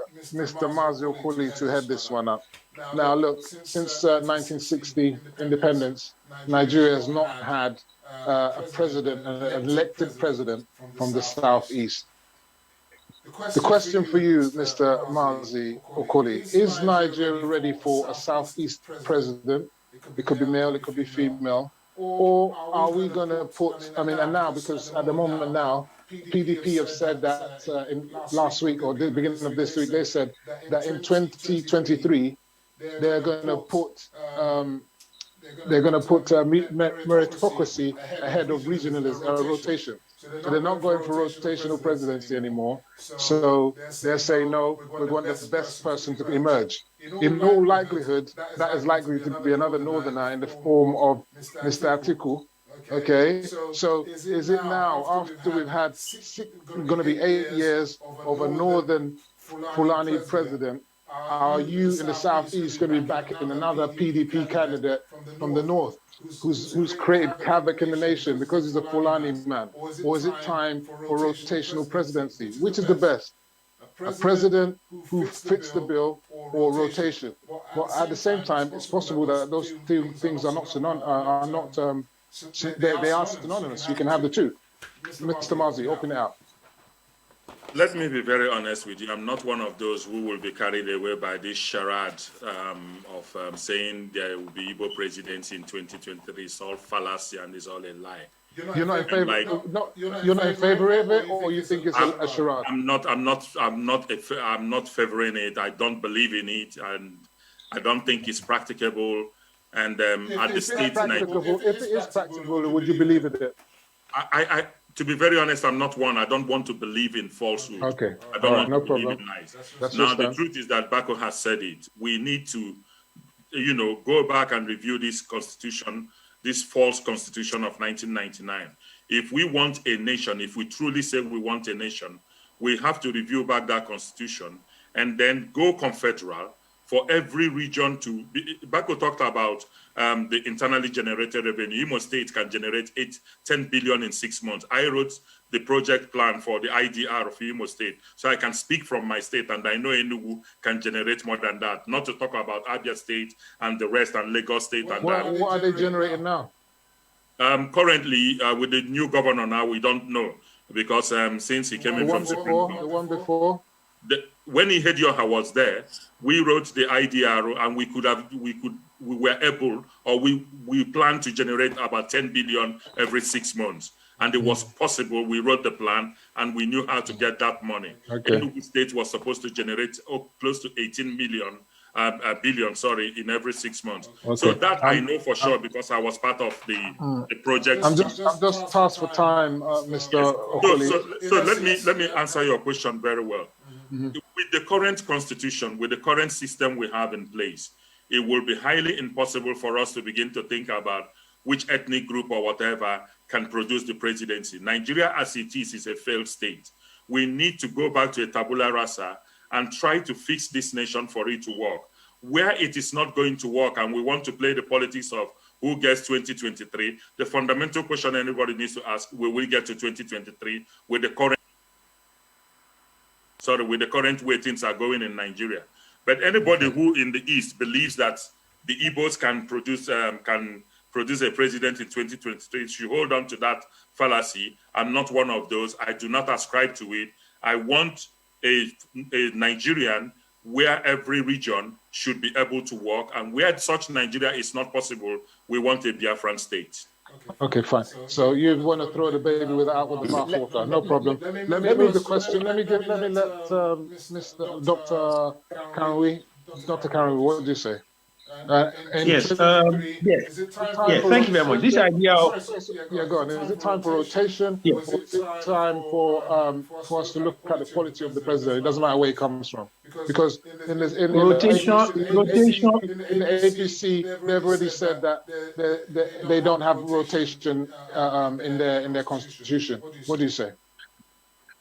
MAZI Okoli to head this one up. Now, look, since 1960 independence, Nigeria has not had a president, an elected president from the southeast. The question for you, Mr. MAZI Okoli, is Nigeria ready for a southeast president? It could be male, it could be female. Or are we going to put, I mean, and now, because at the moment now, PDP have said that in last week or the beginning of this week, they said that in 2023, they're going to put meritocracy ahead of regionalism, rotation. So they're not going for rotational presidency anymore. So they're saying, no, we want the best person to emerge. In all likelihood, that is likely to be another northerner in the form of Mr. Atiku. Okay, so is it now, after we've had going to be 8 years of a northern Fulani president, are you in the southeast going to be backing another PDP candidate from the north who's created havoc in the nation because he's a Fulani man? Or is it time for rotational presidency? Which is the best? A president who fits the bill or rotation? But at the same time, it's possible that those two things are not they are synonymous. You can have the two. Mr. MAZI, open it up. Let me be very honest with you. I'm not one of those who will be carried away by this charade of saying there will be Igbo presidency in 2023. It's all fallacy and it's all a lie. You're not in favor. You're not in favor of it, or you think it's a charade? I'm not favoring it. I don't believe in it, and I don't think it's practicable. And at the state, if it is practicable, would you believe in it? To be very honest, I'm not one. I don't want to believe in falsehood. Okay. I don't want to believe in lies. Now, the truth is that Bako has said it. We need to, go back and review this constitution, this false constitution of 1999. If we want a nation, if we truly say we want a nation, we have to review back that constitution and then go confederal for every region to be. Bako talked about the internally generated revenue. Imo State can generate 10 billion in 6 months. I wrote the project plan for the IDR of Imo State, so I can speak from my state, and I know Enugu can generate more than that. Not to talk about Abia State and the rest, and Lagos State. What are they generating now? Currently, with the new governor now, we don't know, because since he came in from Supreme Court. The one before? When Ihedioha was there, we wrote the IDR, and we were able, or we planned to generate about 10 billion every 6 months. And it was possible. We wrote the plan, and we knew how to get that money. Okay. Enugu State was supposed to generate close to 18 billion, in every 6 months. Okay. So that I know for sure, because I was part of the project. I'm just tasked for time, Mr. Okoli. So let me answer your question very well. With the current constitution, with the current system we have in place, it will be highly impossible for us to begin to think about which ethnic group or whatever can produce the presidency. Nigeria as it is a failed state. We need to go back to a tabula rasa and try to fix this nation for it to work. Where it is not going to work and we want to play the politics of who gets 2023, the fundamental question anybody needs to ask, will we get to 2023 with the current way things are going in Nigeria? But anybody who in the East believes that the Igbos can produce a president in 2023 should hold on to that fallacy. I'm not one of those. I do not ascribe to it. I want a Nigerian where every region should be able to work, and where such Nigeria is not possible, we want a Biafran state. Okay, fine. So you want to throw the baby with the bathwater? No problem. Let me move the question. Let let Mr. Dr. Kanwi. Dr. Kanwi, what did you say? Yes. Thank you very much. This idea of go on. Is it time for rotation? Yes. Or is it time for us to look at the quality of the president? It doesn't matter where he comes from, because in the APC, they've already said that they don't have rotation in their constitution. What do you say?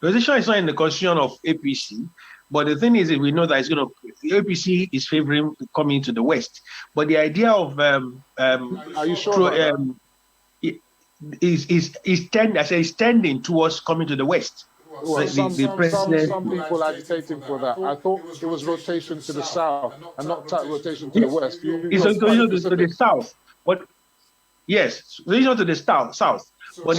Rotation is not in the constitution of APC, But the thing is, we know that it's going to, the APC is favoring coming to the West. But the idea of are you sure is tending towards coming to the West. Well, some people agitating for that. I thought it was rotation to the south and not rotation to the west. It's rotation to the south, but yes, rotation to the south. But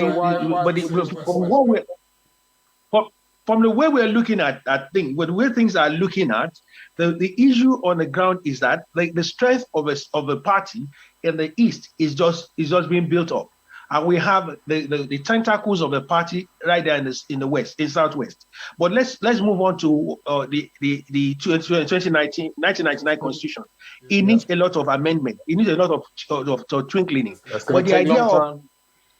from the way we're looking at things, but the way things are looking at, the issue on the ground is that like the strength of a party in the east is just being built up. And we have the tentacles of the party right there in the west, in southwest. But let's move on to the 1999 Constitution. It needs a lot of amendment. It needs a lot of twinkling. But the idea of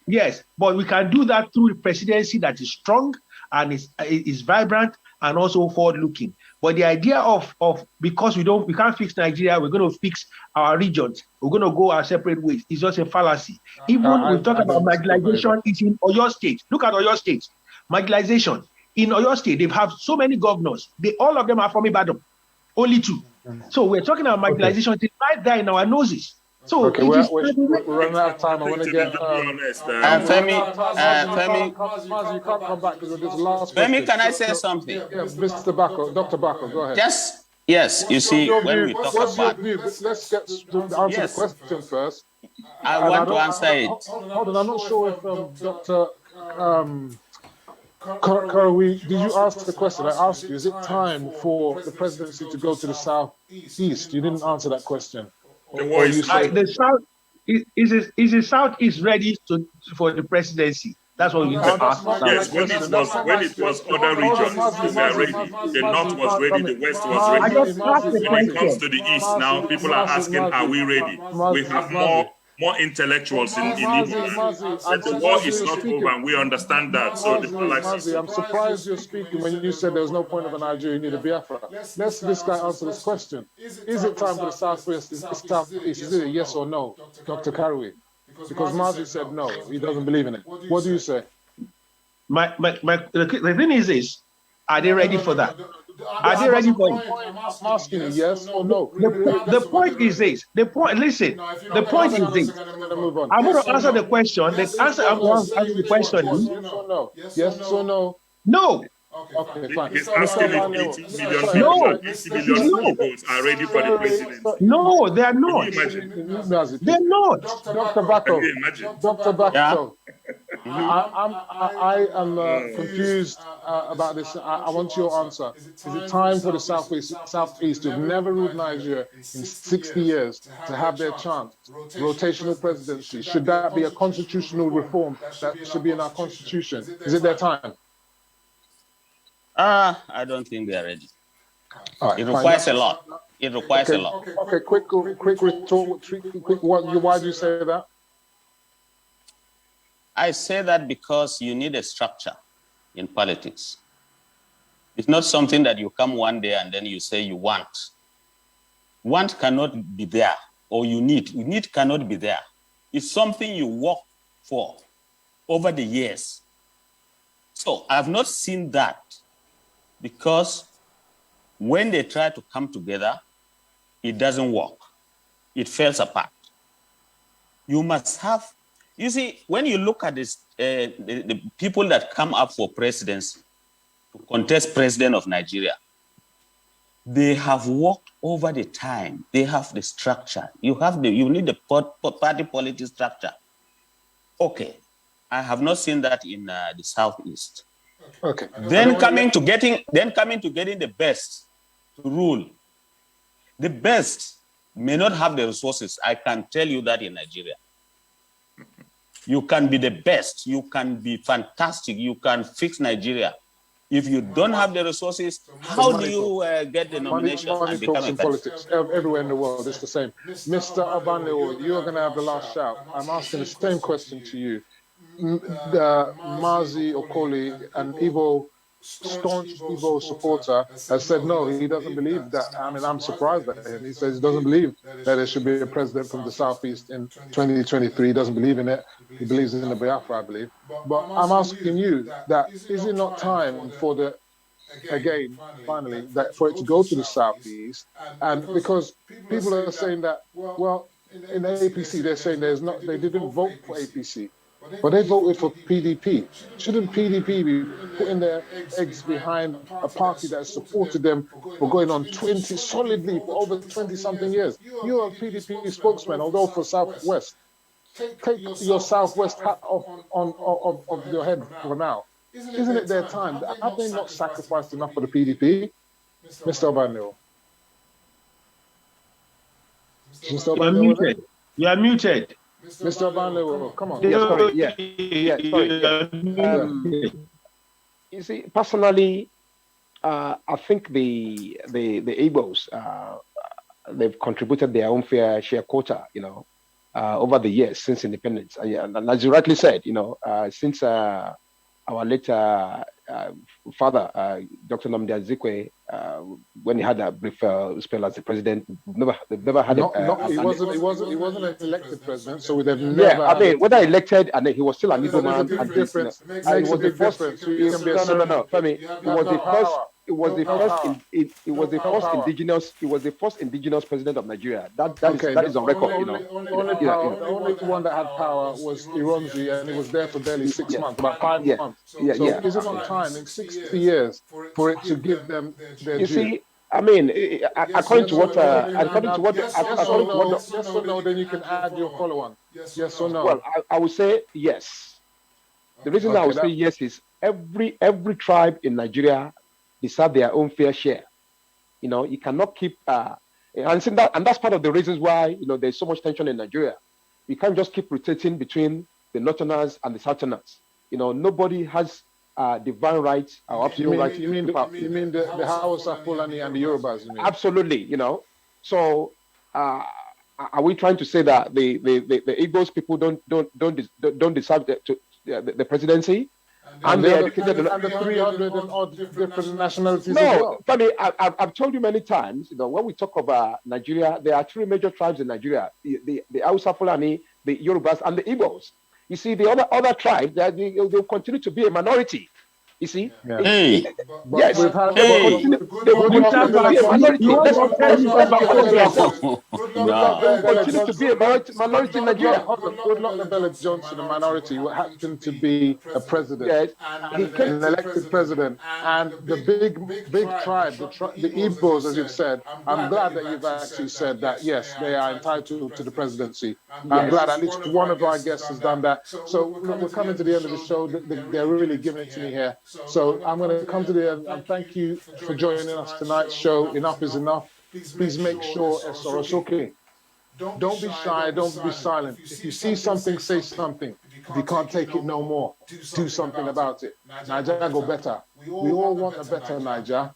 yes, but we can do that through a presidency that is strong and is vibrant and also forward-looking. But the idea of because we can't fix Nigeria, we're going to fix our regions, we're going to go our separate ways, it's just a fallacy. Even we talk about marginalization, it's in Oyo State. Look at Oyo State. Marginalization. In Oyo State, they have so many governors. All of them are from Ibadan. Only 2. So we're talking about marginalization. It's right there in our noses. So okay, we're running out of time. I want to get Femi, you can't come back because this last Femi, can I say something? Yes, Mr. Bako, Dr. Bako, go ahead. Yes, you see, when we talk about... Let's get to answer the question first. I want to answer it. Hold on, I'm not sure if Dr. Karawi, did you ask the question? I asked you, is it time for the presidency to go to the southeast? You didn't answer that question. The south is the southeast ready for the presidency? That's what we asked. Yes, when it was other regions, they were ready. The north was ready, the west was ready. When it comes to the east now, people are asking, are we ready? We have more intellectuals in Igbo. But the war is not over, and we understand that. So the Mazi, I'm surprised you're speaking when you said there was no point of a Nigeria, you need a Biafra. Let's this guy answer this question. Is it time for the southeast? Is it a yes or no, Dr. Karawi? Because Mazi said no, he doesn't believe in it. What do you say? The thing is this: are they ready for that? Are they ready for it? I'm asking you yes or no. The point is this. Listen. The point is this. I'm going to answer the question. The answer I'm going to answer the question is yes or no. No. Okay, fine. He's asking if 80 million people are ready for the presidency. No, they are not. They're not. Dr. Bako. Dr. Bako. I am confused about this. I want your answer. Is it time for the Southeast, who've never ruled Nigeria in 60 years, to have their chance? Rotational presidency. Should that be a constitutional reform that should be in our constitution? Is it their time? I don't think they are ready. Right, it requires a lot. It requires a lot. Okay, quick retort. Why do you say that? I say that because you need a structure in politics. It's not something that you come one day and then you say you want. Want cannot be there, or you need. You need cannot be there. It's something you work for over the years. So I've not seen that. Because when they try to come together, it doesn't work. It falls apart. You must have, you see, when you look at this, the people that come up for presidency, to contest president of Nigeria, they have worked over the time. They have the structure. You need the party politics structure. Okay, I have not seen that in the Southeast. Okay. Then coming to getting the best to rule. The best may not have the resources. I can tell you that in Nigeria. You can be the best. You can be fantastic. You can fix Nigeria. If you don't have the resources, how do you get the nomination and become a politics everywhere in the world? It's the same. Mr. Abaneo, you're going to have the last shout. I'm asking the same question to you. MAZI Okoli, an staunch Igbo supporter, has said no, he doesn't believe that. I mean, I'm surprised at him. He says he doesn't believe that there should be a president from the Southeast in 2023. He doesn't believe in it. He believes in the Biafra, I believe. But I'm asking you that, is it not time for the again, finally, that for it to go to the southeast, and because people are saying that, well, in the APC they're saying they didn't vote for APC, but they voted for PDP. Shouldn't PDP be putting their eggs behind a party that has supported them for going on solidly for over 20-something years? You are a PDP spokesman, although for Southwest. Take your Southwest hat off of your head for now. Isn't it their time? Have they not sacrificed enough for the PDP? Mr. Obanjo. You are muted. You are muted. Mr. Obanjo, come on. Yeah, sorry. You see, personally, I think the Igbos, they've contributed their own fair share quota, over the years since independence. And as you rightly said, since our late father, Dr. Nnamdi Azikiwe, when he had a brief spell as the president, they've never had he wasn't an elected president, so they've never. Yeah, I mean, whether elected, and he was still an Igbo man. It was the first. No. Femi, it was the first indigenous president of Nigeria. That is on record. The only one that had power was Ironsi, and it was there for barely 6 months, about 5 months. So is it not time in 60 years for it to give them their due? You see, I mean, according to what yes or no, then you can add your follow-on. Yes or no? Well, I would say yes. The reason I would say yes is every tribe in Nigeria deserve their own fair share. You cannot keep and that's part of the reasons why there's so much tension in Nigeria. You can't just keep rotating between the Northerners and the Southerners. Nobody has divine rights or absolute rights. You mean the Hausa, Fulani, and the Yorubas? Absolutely. So are we trying to say that the Igbos people don't deserve the presidency? And the 300 and odd different nationalities. No, Femi, I've told you many times, when we talk about Nigeria, there are 3 major tribes in Nigeria: the Hausa, Fulani, the Yorubas, and the Igbos. You see, the other tribes, they'll continue to be a minority. You see? Yeah. Yes. They will continue to be a minority in Nigeria. Goodluck Ebele Johnson, a minority, who happened to be a president, an elected president, and the big tribe, the Igbos, as you've said. I'm glad that you've actually said that, yes, they are entitled to the presidency. I'm glad at least one of our guests has done that. So we're coming to the end of the show. They're really giving it to me here. So I'm going to come to the end and thank you for joining us tonight's show. Enough is enough. Please make sure SORO SOKE. Don't be shy. Don't be silent. If you see something, say something. If you can't take it no more, do something about it. Naija go better. We all want a better Naija.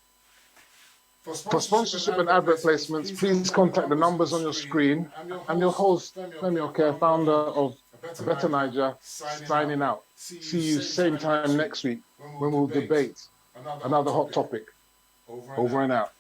For sponsorship and advert placements, please contact the numbers on your screen. I'm your host, FEMI OKE, founder of BETTA9JA, signing out. See you same time next week when we'll debate another hot topic. Over and out.